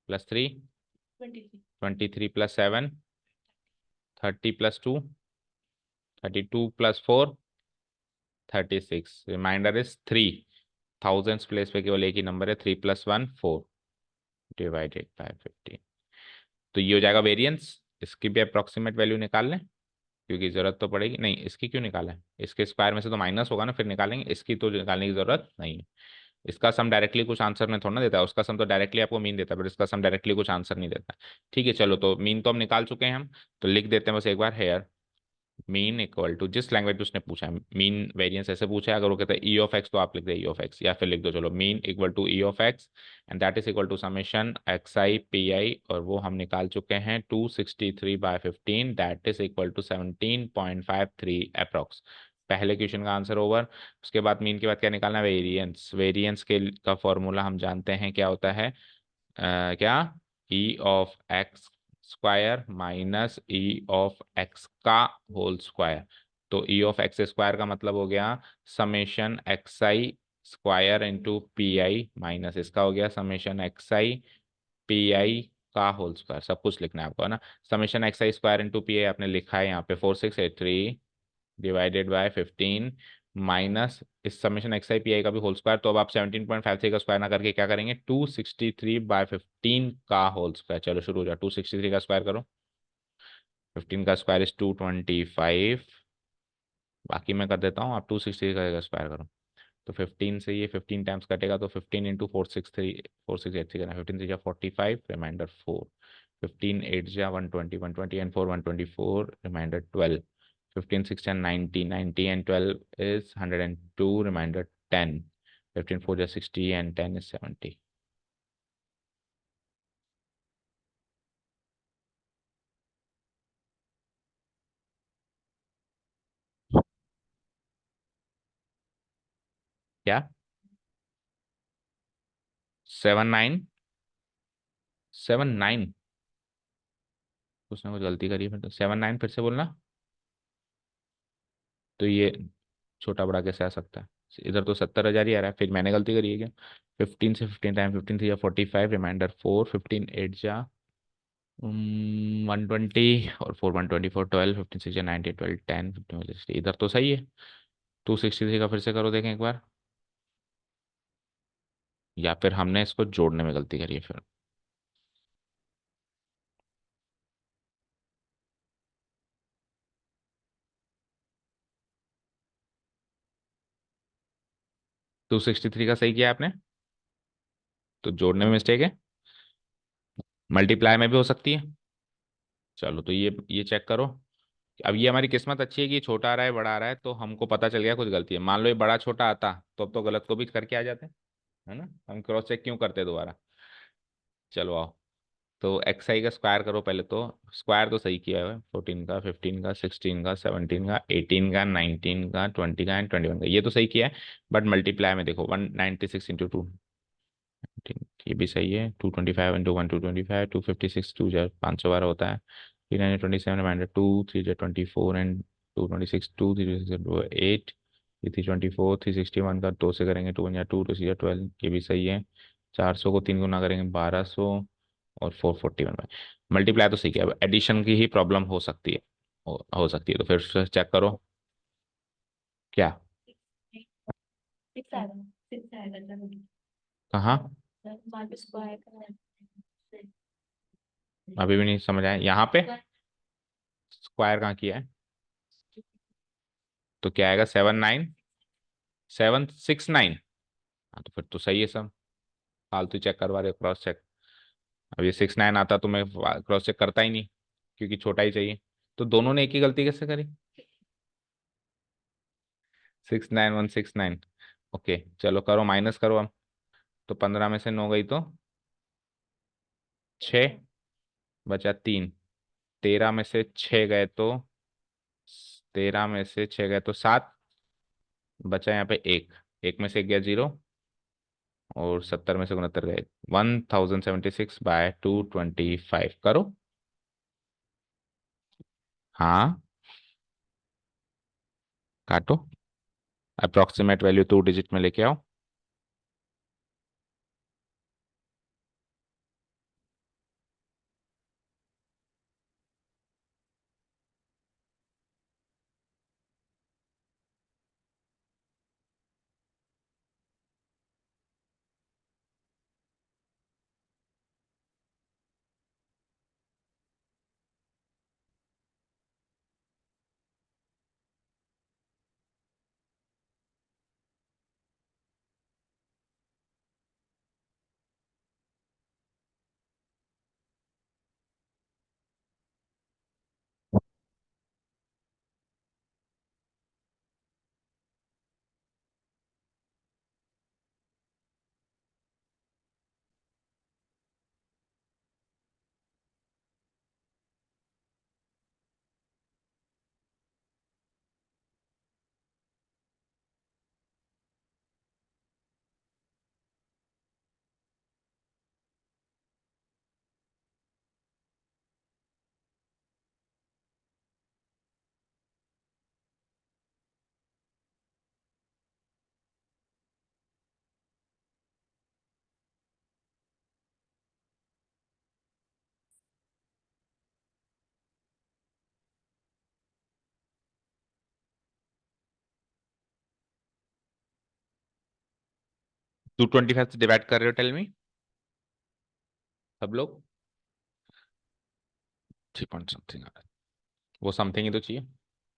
S1: + 3 23 + 7 30 + 2 32 + 4 36 रिमाइंडर इज 3। थाउजेंड्स प्लेस पे केवल एक ही नंबर है, 3 + 1 4 डिवाइडेड बाय 15। तो ये हो जाएगा वेरिएंस। इसकी भी अप्रोक्सीमेट वैल्यू निकाल लें क्योंकि जरूरत तो पड़ेगी। नहीं, इसकी क्यों निकाला है, इसके स्क्वायर में से तो माइनस होगा ना, फिर निकालेंगे। इसकी तो निकालने की जरूरत नहीं है। इसका सम डायरेक्टली कुछ आंसर में थोड़ा ना देता है, उसका सम तो डायरेक्टली आपको मीन देता है, बट इसका सम डायरेक्टली कुछ आंसर नहीं देता। ठीक है, चलो तो मीन तो हम निकाल चुके हैं, हम तो लिख देते हैं बस एक बार हेयर मीन इक्वल टू जिस लैंग्वेज उसने पूछा है। मीन वेरिएंस ऐसे पूछा है, अगर वो कहता है ई ऑफ एक्स तो आप लिख दे ई ऑफ एक्स, या फिर लिख दो चलो mean equal to E of X and that is equal to summation x I P I, और वो हम निकाल चुके हैं 263/15, that is equal to 17.53 approx. पहले क्वेश्चन का आंसर ओवर। उसके बाद मीन के बाद क्या निकालना है, वेरिएंस। वेरिएंस के का फॉर्मूला हम जानते हैं क्या होता है, क्या, ई of x square minus E of x का होल स्क्वायर। तो ई ऑफ एक्स स्क्वायर का मतलब हो गया summation x I square into P i, minus इसका हो गया summation x I P I का होल स्क्वायर। सब कुछ लिखना है आपको, है ना। Summation x I square into P I आपने लिखा है यहाँ पे 4683 डिवाइडेड बाय 15 माइनस इस summation x I P I का भी होल स्क्वायर। तो अब आप 17.53 का स्क्वायर ना करके क्या करेंगे, 263/15 का होल स्क्वायर। चलो शुरू हो जाओ, 263 का स्क्वायर करो, 15 का स्क्वायर इज 225। बाकी मैं कर देता हूँ, आप 263 का स्क्वायर करो। तो 15 से ये 15 टाइम्स कटेगा तो 15 इंटू 463 करना, 15 से जा 45 रिमाइंडर 4, 15 8 जा 120 and 4 124 reminder 12, 15 6 10 90 and 12 is 102 reminder 10, 15 4 जा 60 एंड 10 इज 70। क्या 79 79? उसने कुछ गलती करी है फिर तो। 79 फिर से बोलना। तो ये छोटा बड़ा कैसे आ सकता है, इधर तो 70,000 ही आ रहा है, फिर मैंने गलती करी है क्या। 15 से 15 टाइम 15 थ्री या 45 रिमाइंडर 4, 15 8 जा 120 और 4 124 12, 15 6 जा 90 12 10 15 60, इधर तो सही है। 263 का फिर से करो देखें एक बार, या फिर हमने इसको जोड़ने में गलती करी है फिर। 263 का सही किया आपने, तो जोड़ने में मिस्टेक है, मल्टीप्लाई में भी हो सकती है। चलो तो ये चेक करो। अब ये हमारी किस्मत अच्छी है कि छोटा आ रहा है बड़ा आ रहा है, तो हमको पता चल गया कुछ गलती है। मान लो ये बड़ा छोटा आता तो अब तो गलत को भी करके आ जाते, है ना। हम क्रॉस चेक क्यों करते दोबारा। चलो आओ, तो एक्स आई का स्क्वायर करो पहले तो। स्क्वायर तो सही किया है, 14 का 15 का 16 का 17 का 18 का 19 का 20 का एंड 21 का, ये तो सही किया है। बट मल्टीप्लाई में देखो 196 इंटू 2, ये भी सही है। 225 इंटू 1 225, 256 2 जा 512 होता है। 327 रिमाइंडर 2 3 जा 24 एंड 226 2 3 8, ये 324 361 का 2 से करेंगे, 2 1 जा 2 2 6 जा 12, ये भी सही है। 400 को 3 गुना करेंगे 1200, और 441 मल्टीप्लाई तो सही है, अब एडिशन की ही प्रॉब्लम हो सकती है, हो सकती है, तो फिर से चेक करो क्या। कहाँ? अभी भी नहीं समझ आया यहाँ पे, स्क्वायर कहाँ किया है? तो क्या आएगा, 79769। हाँ तो फिर तो सही है सब, फालतू चेक करवा रहे क्रॉस चेक। अब ये 69 आता तो मैं क्रॉस चेक करता ही नहीं, क्योंकि छोटा ही चाहिए। तो दोनों ने एक ही गलती कैसे करी? 69169। ओके चलो करो, माइनस करो अब। तो 15 में से 9 गई तो 6, बचा 3। 13 में से 6 गए तो 7, बचा यहाँ पे एक, एक में से एक गया 0, और 70 में से 69 गए। 1076/225 करो। हाँ काटो, अप्रोक्सीमेट वैल्यू 2 डिजिट में लेके आओ। 225 से डिवाइड कर रहे हो, टेल मी सब लोग। 3 पॉइंट समथिंग आ रहा है, वो समथिंग ही तो चाहिए,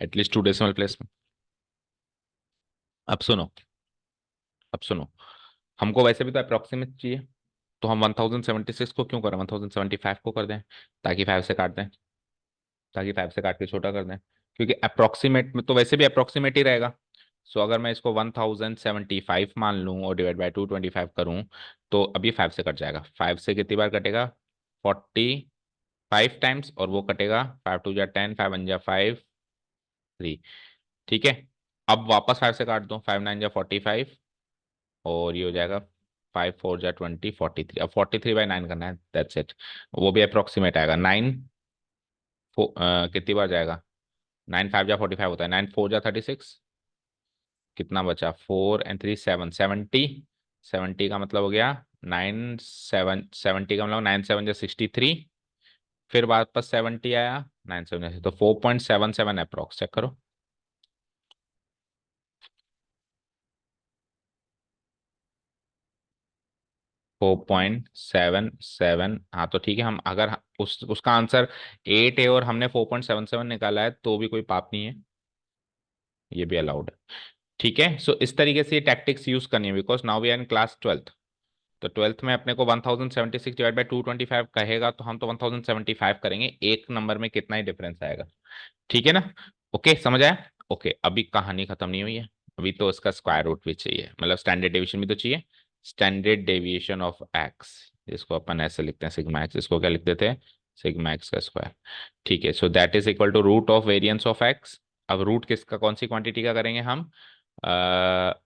S1: एटलीस्ट 2 डेसिमल प्लेस में। अब सुनो, अब सुनो, हमको वैसे भी तो अप्रोक्सीमेट चाहिए, तो हम 1076 को क्यों करें, 1075 को कर दें, ताकि 5 से काट दें, ताकि 5 से काट के छोटा कर दें, क्योंकि अप्रोक्सीमेट में तो वैसे भी अप्रोक्सीमेट ही रहेगा। सो अगर मैं इसको 1075 मान लूँ और डिवाइड बाई 225 करूँ, तो अब ये 5 से कट जाएगा। 5 से कितनी बार कटेगा, 45 टाइम्स, और वो कटेगा 5 2 जा 10, 5 1 जा 5, 3। ठीक है, अब वापस 5 से काट दो, 5 9 जा 45, और ये हो जाएगा 5 4 जा 20, 43। अब 43/9 करना है, दैट्स इट। वो भी अप्रोक्सीमेट आएगा। 9 कितनी बार जाएगा, 9 5 जा 45 होता है, 9 4 जा 36, कितना बचा, 4 and 3 7, 70। 70 का मतलब हो गया 9 7, 70 का मतलब 9 7 जा 63। फिर वापस 70 आया, 9 7 तो 4.77 अप्रोक्स, चेक करो। 4.77। हाँ तो ठीक है, हम अगर उसका आंसर 8 है और हमने 4.77 निकाला है, तो भी कोई पाप नहीं है, ये भी अलाउड है। ठीक है, सो इस तरीके से ये टैक्टिक्स यूज करनी है, because now we are in class 12th। तो 12th में अपने को 1076 डिवाइड बाई 225 कहेगा, तो हम तो 1075 करेंगे, एक नंबर में कितना ही डिफरेंस आएगा। ठीक है ना? ओके समझ आया? ओके अभी कहानी खत्म नहीं हुई है, अभी तो इसका स्क्वायर रूट भी चाहिए, मतलब स्टैंडर्ड डेविएशन भी तो चाहिए। स्टैंडर्ड डेविएशन ऑफ एक्स, जिसको अपन ऐसे लिखते हैं सिग्मा एक्स, इसको क्या लिख देते हैं, सिग्मा एक्स का स्क्वायर। ठीक है, so that is equal to root of variance of X. अब रूट किसका, कौन सी क्वांटिटी का करेंगे हम,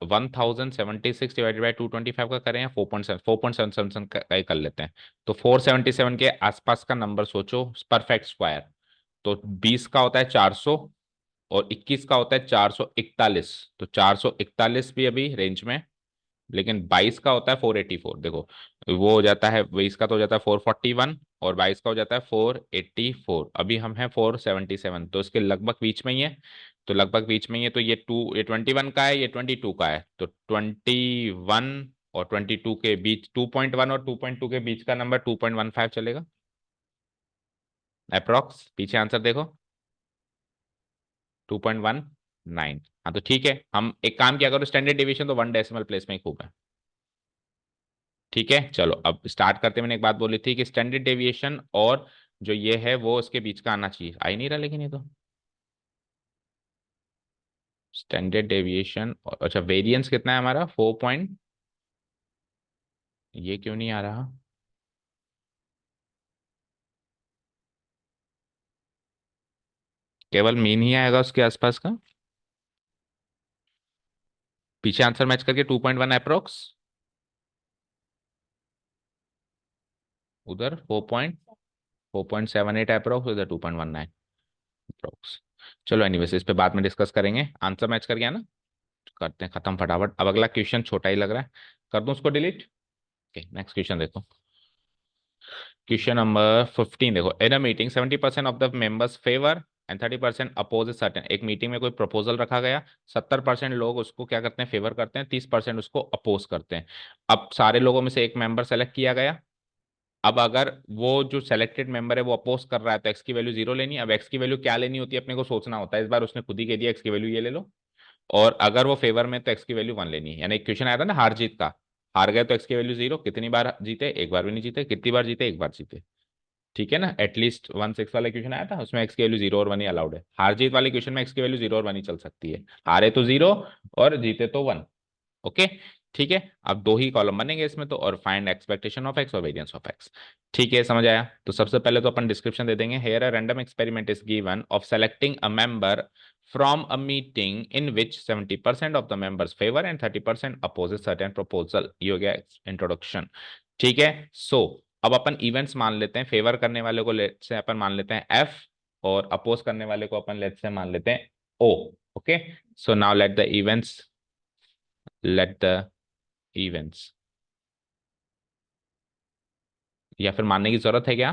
S1: 1076 डिवाइडेड बाई 225 का करें, या 4.7 का ही कर लेते हैं। तो 477 के आसपास का नंबर सोचो, परफेक्ट स्क्वायर। तो 20 का होता है 400, और 21 का होता है 441, तो 441 भी अभी रेंज में लेकिन 22 का होता है 484। देखो वो हो जाता है, 20 का तो हो जाता है 441 और 22 का हो जाता है 484। अभी हम हैं 477, तो इसके लगभग बीच में ही है। तो लगभग बीच में ही है, तो ये 21 का है, ये 22 का है, तो 21 और 22 के बीच, 2.1 और 2.2 के बीच का नंबर 2.15 चलेगा अप्रोक्स। पीछे आंसर देखो, 2.19। हाँ तो ठीक है, हम एक काम किया करो, स्टैंडर्ड डेविएशन तो 1 डेसिमल प्लेस में ही खूब है। ठीक है चलो, अब स्टार्ट करते। मैंने एक बात बोली थी कि स्टैंडर्ड डेविएशन और जो ये है वो उसके बीच का आना चाहिए, आ ही नहीं रहा लेकिन ये तो। स्टैंडर्ड डेविएशन, अच्छा वेरिएंस कितना है हमारा, 4 पॉइंट, ये क्यों नहीं आ रहा। केवल मीन ही आएगा उसके आसपास का। पीछे आंसर मैच करके 2.1 अप्रोक्स, उधर 4.78 अप्रोक्स, उधर 2.19 अप्रोक्स। चलो एनीवेज इस पे बाद में डिस्कस करेंगे। आंसर मैच कर गया ना, करते हैं खत्म फटाफट। अब अगला क्वेश्चन छोटा ही लग रहा है, कर दूं उसको डिलीट। ओके नेक्स्ट क्वेश्चन देखो। क्वेश्चन नंबर 15 देखो, in a meeting 70% of the members favour and 30% oppose certain. एक मीटिंग में कोई प्रपोजल रखा गया, 70% लोग उसको क्या करते हैं, फेवर करते हैं, 30% उसको अपोज करते हैं। अब सारे लोगों में से एक मेंबर सेलेक्ट किया गया। अब अगर वो जो सेलेक्टेड मेंबर है वो अपोज कर रहा है तो एक्स की वैल्यू 0 लेनी है। अब एक्स की वैल्यू क्या लेनी होती है अपने को सोचना होता है, इस बार उसने खुद ही कह दिया एक्स की वैल्यू ये ले लो। और अगर वो फेवर में तो एक्स की वैल्यू 1 लेनी है। यानी एक क्वेश्चन आया था ना हार जीत का, हार गए तो एक्स की वैल्यू 0, कितनी बार जीते, एक बार भी नहीं जीते, कितनी बार जीते, एक बार जीते। ठीक है ना, एटलीस्ट 1 6 वाला क्वेश्चन आया था, उसमें एक्स की वैल्यू 0 और 1 ही अलाउड है। हार जीत वाले क्वेश्चन में एक्स की वैल्यू 0 और 1 ही चल सकती है, हारे तो 0 और जीते तो 1। ओके ठीक है, अब दो ही कॉलम बनेंगे इसमें तो, और फाइंड एक्सपेक्टेशन ऑफ एक्स और वेरिएंस ऑफ एक्स। ठीक है समझ आया। तो सबसे पहले तो अपन डिस्क्रिप्शन दे देंगे। Here a random experiment is given of selecting a member from a meeting in which 70% of the members favour and 30% opposes certain proposal. ये हो गया इंट्रोडक्शन। ठीक है सो अब अपन इवेंट्स मान लेते हैं। फेवर करने वाले को लेट से अपन मान लेते हैं एफ, और अपोज करने वाले को अपन लेट से मान लेते हैं ओ। Okay so now let the events, या फिर मानने की जरूरत है क्या।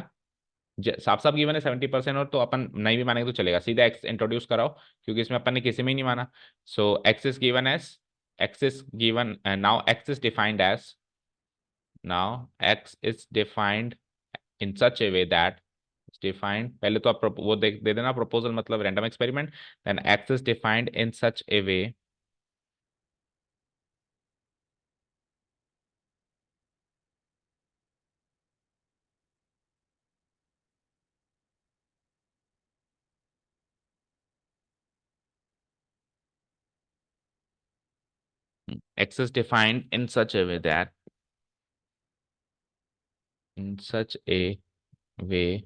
S1: साफ साफ गिवन है 70%, और तो अपन नहीं भी मानेंगे तो चलेगा, सीधा एक्स इंट्रोड्यूस कराओ, क्योंकि इसमें अपन ने किसी में ही नहीं माना। So x is given as, x is given now, x is defined as, now x is defined in such a way that defined, पहले तो आप वो दे देना प्रपोजल मतलब random experiment, then x is defined in such a way, x is defined in such a way that, in such a way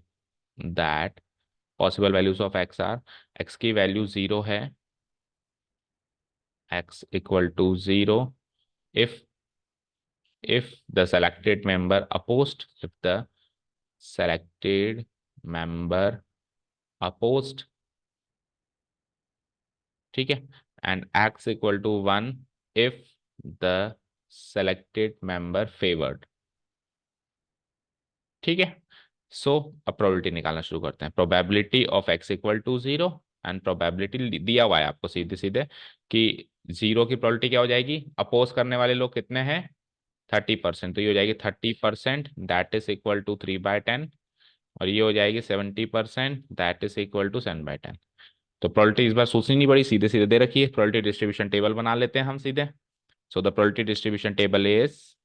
S1: that possible values of x are, x की value 0 है, x equal to 0 if the selected member opposed, if the selected member opposed, ठीक है, and x equal to 1 if the selected member favored। ठीक है सो अब probability निकालना शुरू करते हैं। Probability of x equal to 0, and probability दिया हुआ है आपको सीधे सीधे कि 0 की प्रोबेबिलिटी क्या हो जाएगी, अपोज करने वाले लोग कितने हैं, 30%, तो ये हो जाएगी 30%, दैट इज इक्वल टू 3/10, और ये हो जाएगी 70%, दैट इज इक्वल टू 7/10। तो प्रोबेबिलिटी इस बार सोचनी नहीं पड़ी, सीधे सीधे दे रखी है। प्रोबेबिलिटी डिस्ट्रीब्यूशन टेबल बना लेते हैं हम सीधे। So the probability distribution table is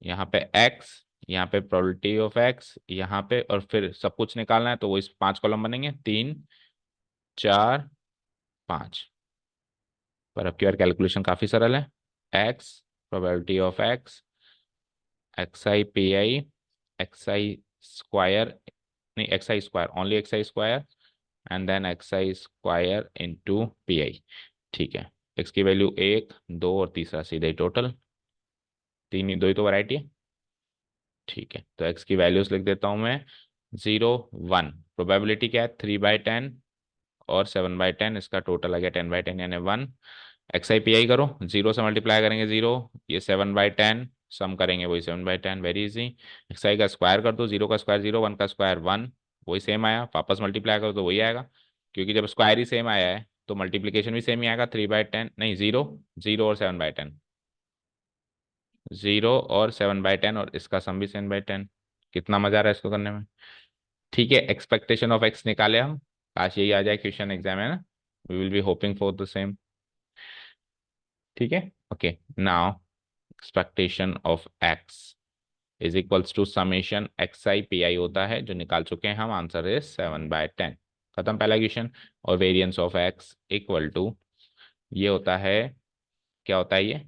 S1: यहाँ पे x, यहाँ पे प्रोबेबिलिटी ऑफ x, यहाँ पे, और फिर सब कुछ निकालना है तो वो इस 5 कॉलम बनेंगे, 3 4 5। पर अब की बार कैलकुलेशन काफी सरल है। x, probability of x, x I P i, x I square, नहीं x I square, only x I square, and then x I square into P i. ठीक है, एक्स की वैल्यू 1 2 और तीसरा सीधे ही टोटल, तीन ही, दो ही तो वैरायटी है। ठीक है तो एक्स की वैल्यूज लिख देता हूँ मैं, 0 1, प्रोबेबिलिटी क्या है 3/10 और 7/10, इसका टोटल आ गया 10/10 यानी 1, एक्स आई पी आई करो, जीरो से मल्टीप्लाई करेंगे जीरो, ये 7/10, सम करेंगे वही 7/10, वेरी इजी। एक्स आई का स्क्वायर कर दो, जीरो का स्क्वायर जीरो, वन का स्क्वायर वन, वही सेम आया, वापस मल्टीप्लाई करो तो वही आएगा, क्योंकि जब स्क्वायर ही सेम आया है तो मल्टीप्लीकेशन भी सेम ही आएगा, 3/10 नहीं जीरो, जीरो और 7/10, जीरो और 7/10, और इसका सम भी 7/10। कितना मजा आ रहा है इसको करने में। ठीक है, एक्सपेक्टेशन ऑफ एक्स निकाले हम, काश यही आ जाए क्वेश्चन एग्जाम है ना, we will be hoping for the same. ठीक है, okay, now expectation of x is equals to summation x I P i होता है, जो निकाल चुके हैं हम, आंसर इज 7/10। खत्म पहला क्वेश्चन। और variance of x equal to, ये होता है, क्या होता है ये,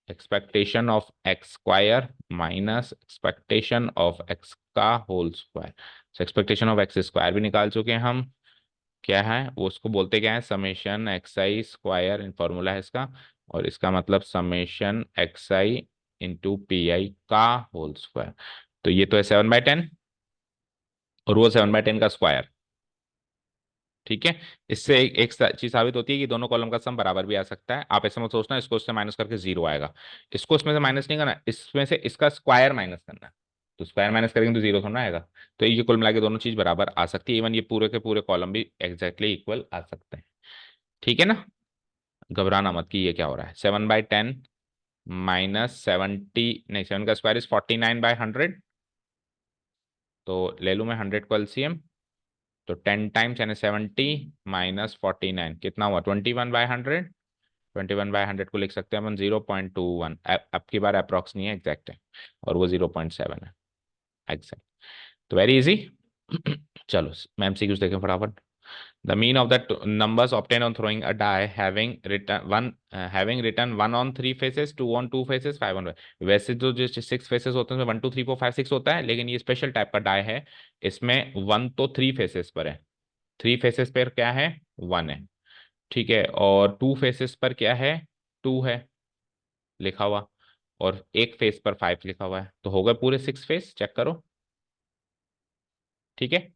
S1: expectation of x square minus expectation of x का whole square. Expectation of x square भी निकाल चुके हैं हम, क्या है वो, उसको बोलते क्या है, समेशन एक्स आई स्क्वायर, इन फॉर्मूला है इसका, और इसका मतलब summation x i into P I का होल स्क्वायर। तो ये तो है 7/10, और वो 7/10 का स्क्वायर। ठीक है, इससे एक चीज साबित होती है कि दोनों कॉलम का सम बराबर भी आ सकता है। आप ऐसे मत सोचना इसको इससे माइनस करके जीरो आएगा, इसको इसमें से माइनस नहीं करना, इसमें से इसका स्क्वायर माइनस करना है, तो स्क्वायर माइनस करेंगे तो जीरो थोड़ा आएगा। तो ये कुल मिला के दोनों चीज बराबर आ सकती है, इवन ये पूरे के पूरे कॉलम भी एग्जैक्टली इक्वल आ सकते हैं। ठीक है ना, घबराना मत कि ये क्या हो रहा है, 7/10 माइनस 70, नहीं 7 का स्क्वायर इज 49/100, तो ले लूँ मैं 100 को एलसीएम, तो 10 टाइम्स यानी 70 माइनस 49 कितना हुआ, 21/100। 21/100 को लिख सकते हैं अपन 0.21, अब की बार अप्रॉक्स नहीं है, एग्जैक्ट है, और वो 0.7 है, एग्जैक्ट। तो वेरी इजी। चलो मैं एमसीक्यूज देखें फटाफट। The mean of the numbers obtained on throwing a die having written one on three faces, two on two faces, five on five। वैसे तो जो सिक्स फेसेस होते हैं उसमें 1 2 3 4 5 6 होता है, लेकिन ये स्पेशल टाइप का डाई है, इसमें वन तो थ्री फेसेस पर है, थ्री फेसेस पर क्या है, वन है। ठीक है, और टू फेसेस पर क्या है, टू है लिखा हुआ, और एक फेस पर फाइव लिखा हुआ है, तो हो गए पूरे सिक्स फेस, चेक करो। ठीक है,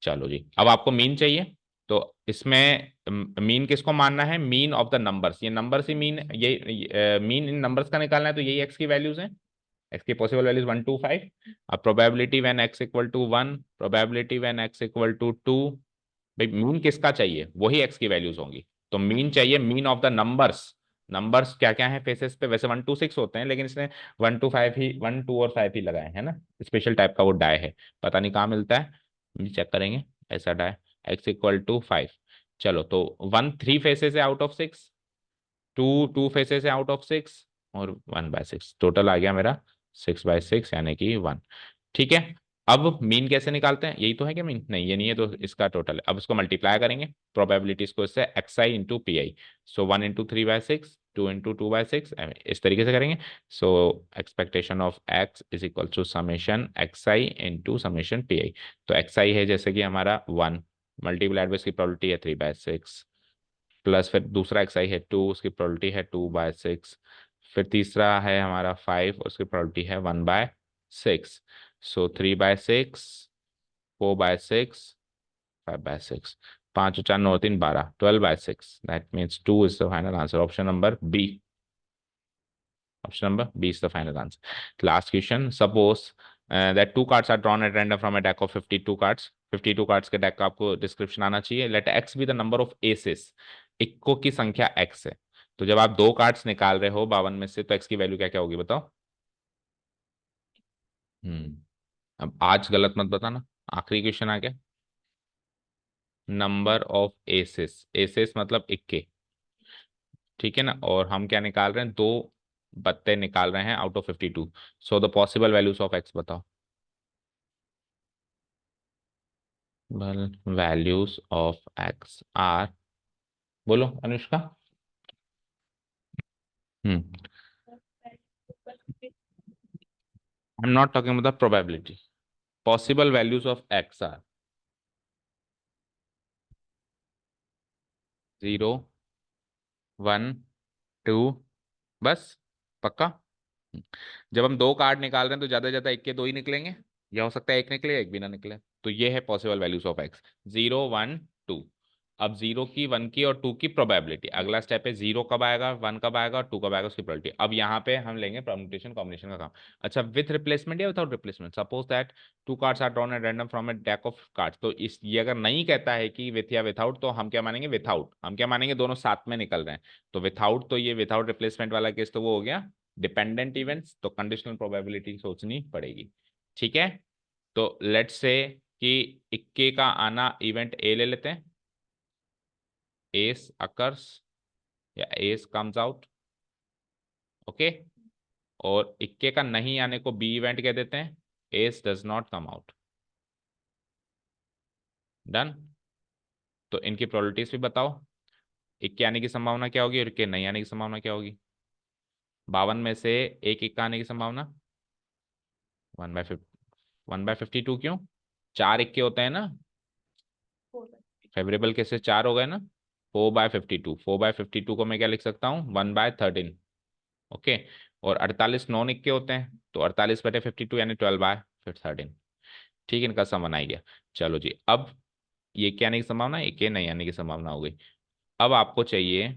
S1: चलो जी, अब आपको मीन चाहिए, तो इसमें मीन किसको मानना है, मीन ऑफ द नंबर्स, ये नंबर्स ही मीन, ये मीन इन नंबर्स का निकालना है, तो यही एक्स की वैल्यूज हैं, एक्स की पॉसिबल वैल्यूज 1 2 5। अब probability when x equal to 1, probability when x equal to 2, भाई मीन किसका चाहिए, वही एक्स की वैल्यूज होंगी, तो मीन चाहिए, mean of the numbers. Numbers क्या क्या है फेसेस पे, वैसे 1 2 6 होते हैं, लेकिन इसने 1 2 5 ही, 1 2 और 5 ही लगाए हैं ना, स्पेशल टाइप का वो डाई है, पता नहीं कहाँ मिलता है, चेक करेंगे, ऐसा डाई, एक्स इक्वल टू 5। चलो तो वन थ्री फेसेस है out of six, two two faces है आउट ऑफ सिक्स, और 1/6, टोटल आ गया मेरा 6/6 यानी कि 1। ठीक है, अब मीन कैसे निकालते हैं, यही तो है क्या मीन, नहीं ये नहीं है, तो इसका टोटल है, अब इसको मल्टीप्लाई करेंगे प्रोबेबिलिटीज को इससे, x i into P i, so 1 into 3/6, 2 into 2/6, इस तरीके से करेंगे। So expectation of x is equal to summation x i into summation p i. तो एक्स आई है जैसे कि हमारा 1, मल्टीप्लाइड बाई इसकी प्रोबेबिलिटी है 3/6, प्लस फिर दूसरा एक्स आई है 2, उसकी प्रोबेबिलिटी है 2/6, फिर तीसरा है हमारा 5, उसकी प्रोबेबिलिटी है 1/6। सो 3/6, 4/6, 5/6, 5 और 4 9 3 12, 12/6, that means 2 is the final answer, option number B, option number B is the final answer. Last question, suppose that two cards are drawn at random from a deck of 52 cards, 52 cards के deck का आपको description आना चाहिए, let x be the number of aces, इक्को की संख्या x है, तो जब आप दो कार्ड्स निकाल रहे हो 52 में से, तो एक्स की वैल्यू क्या क्या होगी बताओ। अब आज गलत मत बताना, आखिरी क्वेश्चन आ गया, नंबर ऑफ एसेस, एसेस मतलब इक्के, ठीक है ना, और हम क्या निकाल रहे हैं, दो पत्ते निकाल रहे हैं out of 52, so the possible values of x बताओ। वैल्यूज ऑफ एक्स आर, बोलो Anushka. I am not talking about the probability, possible values of x are 0 1 2, बस, पक्का। जब हम दो कार्ड निकाल रहे हैं तो ज्यादा से ज्यादा एक के दो ही निकलेंगे, या हो सकता है एक निकले एक भी ना निकले, तो ये है पॉसिबल वैल्यूज ऑफ एक्स, 0 1 2। अब 0 की, 1 की और 2 की प्रोबेबिलिटी, अगला स्टेप है 0 कब आएगा, 1 कब आएगा और 2 कब आएगा, उसकी प्रोबेबिलिटी। अब यहाँ पे हम लेंगे परम्यूटेशन कॉम्बिनेशन का काम। अच्छा, विथ रिप्लेसमेंट या without replacement, suppose that two cards are drawn at random from a deck of cards, तो इस ये अगर नहीं कहता है कि विथ या विथआउट, तो हम क्या मानेंगे, विथआउट। हम क्या मानेंगे, दोनों साथ में निकल रहे हैं, तो विथआउट, तो ये विथआउट रिप्लेसमेंट वाला केस तो वो हो गया डिपेंडेंट इवेंट्स, तो कंडीशनल प्रोबेबिलिटी सोचनी पड़ेगी। ठीक है, तो लेट्स से कि इक्के का आना इवेंट ए ले लेते हैं, एस अकर्स या एस कम्स आउट, ओके। और इक्के का नहीं आने को बी इवेंट कह देते हैं, S does not come out. Done. तो इनकी प्रोबेबिलिटीज भी बताओ, इक्के आने की संभावना क्या होगी और इक्के नहीं आने की संभावना क्या होगी। 52 में से एक इक्का आने की संभावना 1/52, क्यों, 4 इक्के होते हैं ना, फेवरेबल केसेस 4 हो गए ना, 4/52, 4/52 को मैं क्या लिख सकता हूँ, 1/13, ओके। और 48 नॉन इक्के होते हैं, तो 48/52 यानी 12/13। ठीक है, इनका सम बन आ गया। चलो जी, अब ये क्या आने की संभावना है, इक्के नहीं आने की संभावना हो गई। अब आपको चाहिए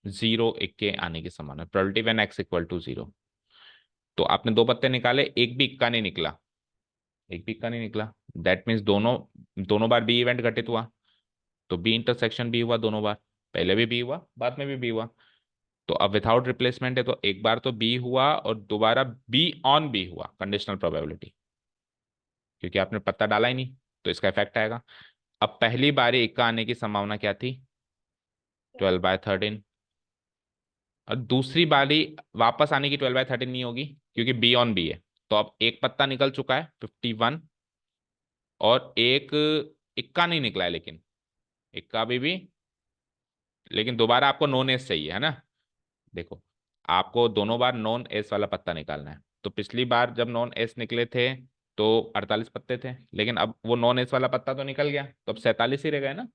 S1: 0 इक्के आने की संभावना, probability when x equal to 0। तो आपने दो पत्ते निकाले, एक भी इक्का नहीं निकला, एक भी इक्का नहीं निकला, दैट मीन्स दोनों दोनों बार बी इवेंट घटित हुआ, तो बी इंटरसेक्शन बी हुआ दोनों बार, पहले भी बी हुआ बाद में भी बी हुआ। तो अब विथआउट रिप्लेसमेंट है, तो एक बार तो बी हुआ और दोबारा बी ऑन बी हुआ, कंडीशनल प्रोबेबिलिटी, क्योंकि आपने पत्ता डाला ही नहीं, तो इसका इफेक्ट आएगा। अब पहली बारी इक्का आने की संभावना क्या थी, 12/13, और दूसरी बारी वापस आने की 12/13 नहीं होगी, क्योंकि बी ऑन बी है। तो अब एक पत्ता निकल चुका है 51, और एक इक्का नहीं निकला है, लेकिन इक्का भी, लेकिन दोबारा आपको नॉन एस चाहिए है ना। देखो, आपको दोनों बार नॉन एस वाला पत्ता निकालना है, तो पिछली बार जब नॉन एस निकले थे तो 48 पत्ते थे, लेकिन अब वो नॉन एस वाला पत्ता तो निकल गया, तो अब 47 ही रह गए ना।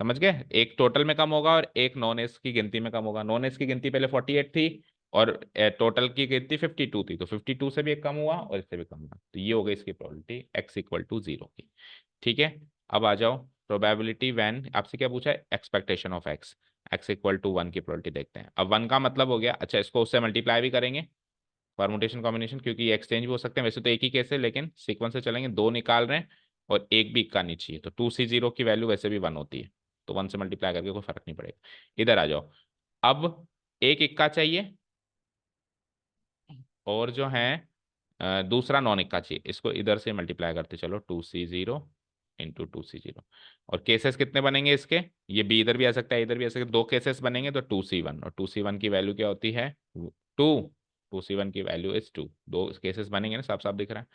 S1: समझ गए, एक टोटल में कम होगा और एक नॉन एस की गिनती में कम होगा। नॉन एस की गिनती पहले 48 थी और टोटल की गिनती 52 थी, तो 52 से भी एक कम हुआ और इससे भी कम हुआ, तो ये हो गई इसकी प्रोबेबिलिटी x इक्वल टू 0 की। ठीक है, अब आ जाओ प्रोबेबिलिटी व्हेन, आपसे क्या पूछा है, expectation of x, x equal to 1 की प्रोबेबिलिटी देखते हैं। अब 1 का मतलब हो गया, अच्छा इसको उससे मल्टीप्लाई भी करेंगे, परमुटेशन कॉम्बिनेशन, क्योंकि एक्सचेंज भी हो सकते हैं, वैसे तो एक ही केस है लेकिन सीक्वेंस से चलेंगे, दो निकाल रहे हैं और एक भी इक्का नहीं चाहिए, तो 2C0 की वैल्यू वैसे भी 1 होती है, तो 1 से मल्टीप्लाई करके कोई फर्क नहीं पड़ेगा। इधर आ जाओ, अब एक इक्का चाहिए और जो है दूसरा नॉन इक्का चाहिए, इसको इधर से मल्टीप्लाई करते चलो, 2C0 × 2C0। और केसेस कितने बनेंगे इसके, ये बी इधर भी आ सकता है इधर भी आ सकता है, दो केसेस बनेंगे, तो 2C1, और 2C1 की वैल्यू क्या होती है, 2, 2C1 की वैल्यू इज 2, दो केसेस बनेंगे ना, साफ साफ दिख रहा है।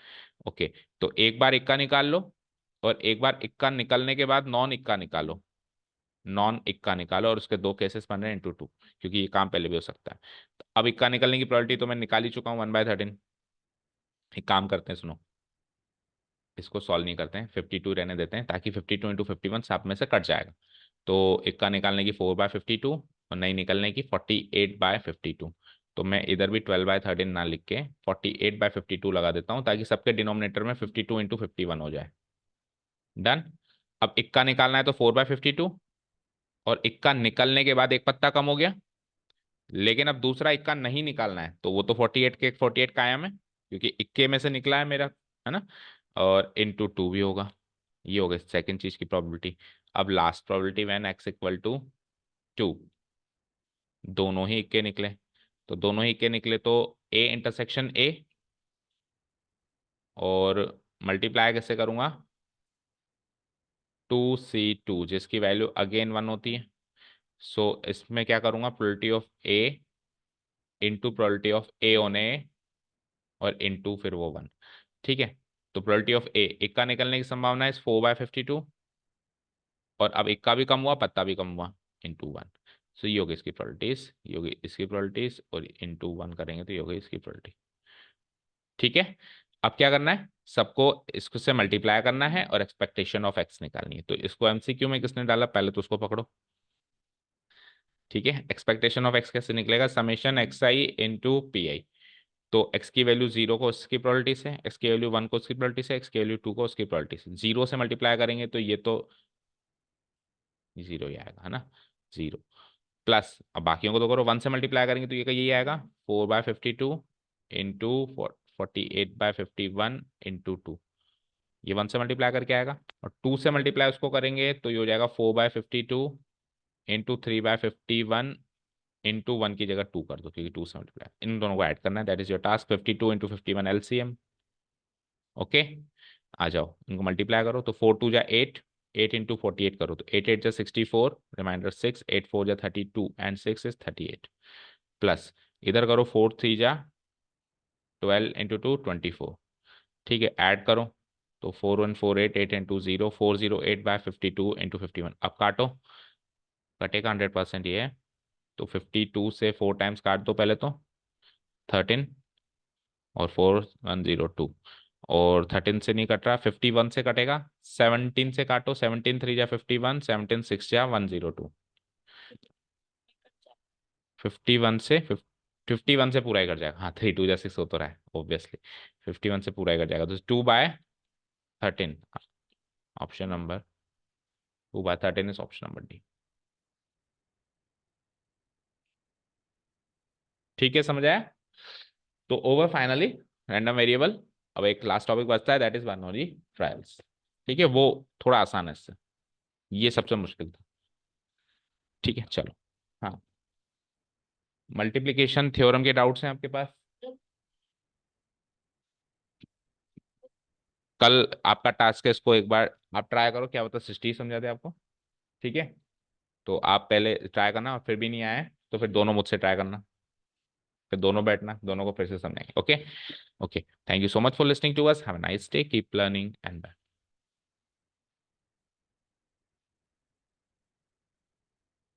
S1: ओके, तो एक बार इक्का निकाल लो और एक बार इक्का निकलने के बाद नॉन इक्का निकालो, नॉन इक्का निकालो, और उसके दो केसेस बन रहे हैं × 2, क्योंकि ये काम पहले भी हो सकता है। तो अब इक्का निकलने की प्रोबेबिलिटी तो मैं निकाल ही चुका हूँ, 1/13। एक काम करते हैं, सुनो, इसको सॉल्व नहीं करते हैं, 52 रहने देते हैं, ताकि 52 × 51 सात में से कट जाएगा। तो इक्का निकालने की 4/52 और नहीं निकलने की 48/52, तो मैं इधर भी 12/13 ना लिख के 48/52 लगा देता हूँ, ताकि सबके डिनोमिनेटर में 52 × 51 हो जाए। डन। अब इक्का निकालना है तो 4/52, और इक्का निकलने के बाद एक पत्ता कम हो गया, लेकिन अब दूसरा इक्का नहीं निकालना है, तो वो तो 48 के 48 कायम है, क्योंकि इक्के में से निकला है मेरा, है ना। और इंटू 2 भी होगा, ये हो गई सेकंड चीज की प्रोबेबिलिटी। अब last probability when x equal to 2, दोनों ही इक्के निकले, तो दोनों ही इक्के निकले तो a इंटरसेक्शन a, और मल्टीप्लाई कैसे करूंगा, 2C2 जिसकी वैल्यू अगेन 1 होती है। सो इसमें क्या करूंगा, probability of a into probability of a on a, और इंटू फिर वो 1। ठीक है, तो प्रोबेबिलिटी ऑफ a, इक्का निकलने की संभावना है 4/52, और अब इक्का भी कम हुआ पत्ता भी कम हुआ, इंटू 1। सो ये होगी इसकी प्रोबेबिलिटीज, ये होगी इसकी प्रोबेबिलिटीज, और इंटू 1 करेंगे तो ये होगी इसकी प्रोबेबिलिटी। ठीक है, अब क्या करना है, सबको इसको से मल्टीप्लाई करना है और एक्सपेक्टेशन ऑफ एक्स निकालनी है। तो इसको एमसीक्यू में किसने डाला, पहले तो उसको पकड़ो। ठीक है, एक्सपेक्टेशन ऑफ एक्स कैसे निकलेगा, summation x i into P i. तो x की वैल्यू 0 को उसकी प्रोबेबिलिटी से, x की वैल्यू 1 को उसकी प्रोबेबिलिटी से, x की वैल्यू 2 को उसकी प्रोबेबिलिटी से, 0 से मल्टीप्लाई करेंगे तो ये तो जीरो ही आएगा, है ना, जीरो। प्लस अब बाकियों को तो करो, 1 से मल्टीप्लाई करेंगे तो ये का यही आएगा, 4/52 इंटू 48/51 इंटू 2, ये 1 से मल्टीप्लाई करके आएगा। और 2 से मल्टीप्लाई उसको करेंगे तो ये हो जाएगा 4/52 इंटू 3/51 इंटू 1 की जगह 2 कर दो, क्योंकि 2 से मल्टीप्लाई, इन दोनों को ऐड करना है, that is your task. 52 into 51 LCM. Okay, आ जाओ इनको मल्टीप्लाई करो, तो 4 2 जा 8, 8 इंटू 48 करो तो 8 8 जा 64, रिमाइंडर 6, 8 4 जा 32 एंड 6 इज 38। प्लस इधर करो 4 3 जा 12 इंटू 2 24। ठीक है, ऐड करो तो 4 1 4 8, 8 इंटू 0 408/52 इंटू 51। अब काटो, कटेगा 100% ये है, तो 52 से 4 टाइम्स काट दो पहले तो, 13 और 4102, और 13 से नहीं कट रहा, 51 से कटेगा, 17 से काटो, 17 3 जा 51, 17 6 जा 102, 51 से पूरा ही कट जाएगा, हाँ 3 2 जा 6 हो तो रहा है ऑब्वियसली, 51 से पूरा ही कट जाएगा, तो 2/13, option number 2/13 is option number D. ठीक है, समझ आया? तो ओवर फाइनली रैंडम वेरिएबल। अब एक लास्ट टॉपिक बचता है, दैट इज बाइनरी ट्रायल्स। ठीक है, वो थोड़ा आसान है इससे, ये सबसे मुश्किल था। ठीक है, चलो। हाँ, मल्टीप्लिकेशन थ्योरम के डाउट्स हैं आपके पास? कल आपका टास्क है, इसको एक बार आप ट्राई करो, क्या पता सिस्टी समझा दे आपको। ठीक है, तो आप पहले ट्राई करना, और फिर भी नहीं आए तो फिर दोनों मुझसे ट्राई करना, फिर दोनों बैठना, दोनों को फिर से समझाएंगे। Okay. Okay, thank you so much for listening to us, have a nice day, keep learning and bye.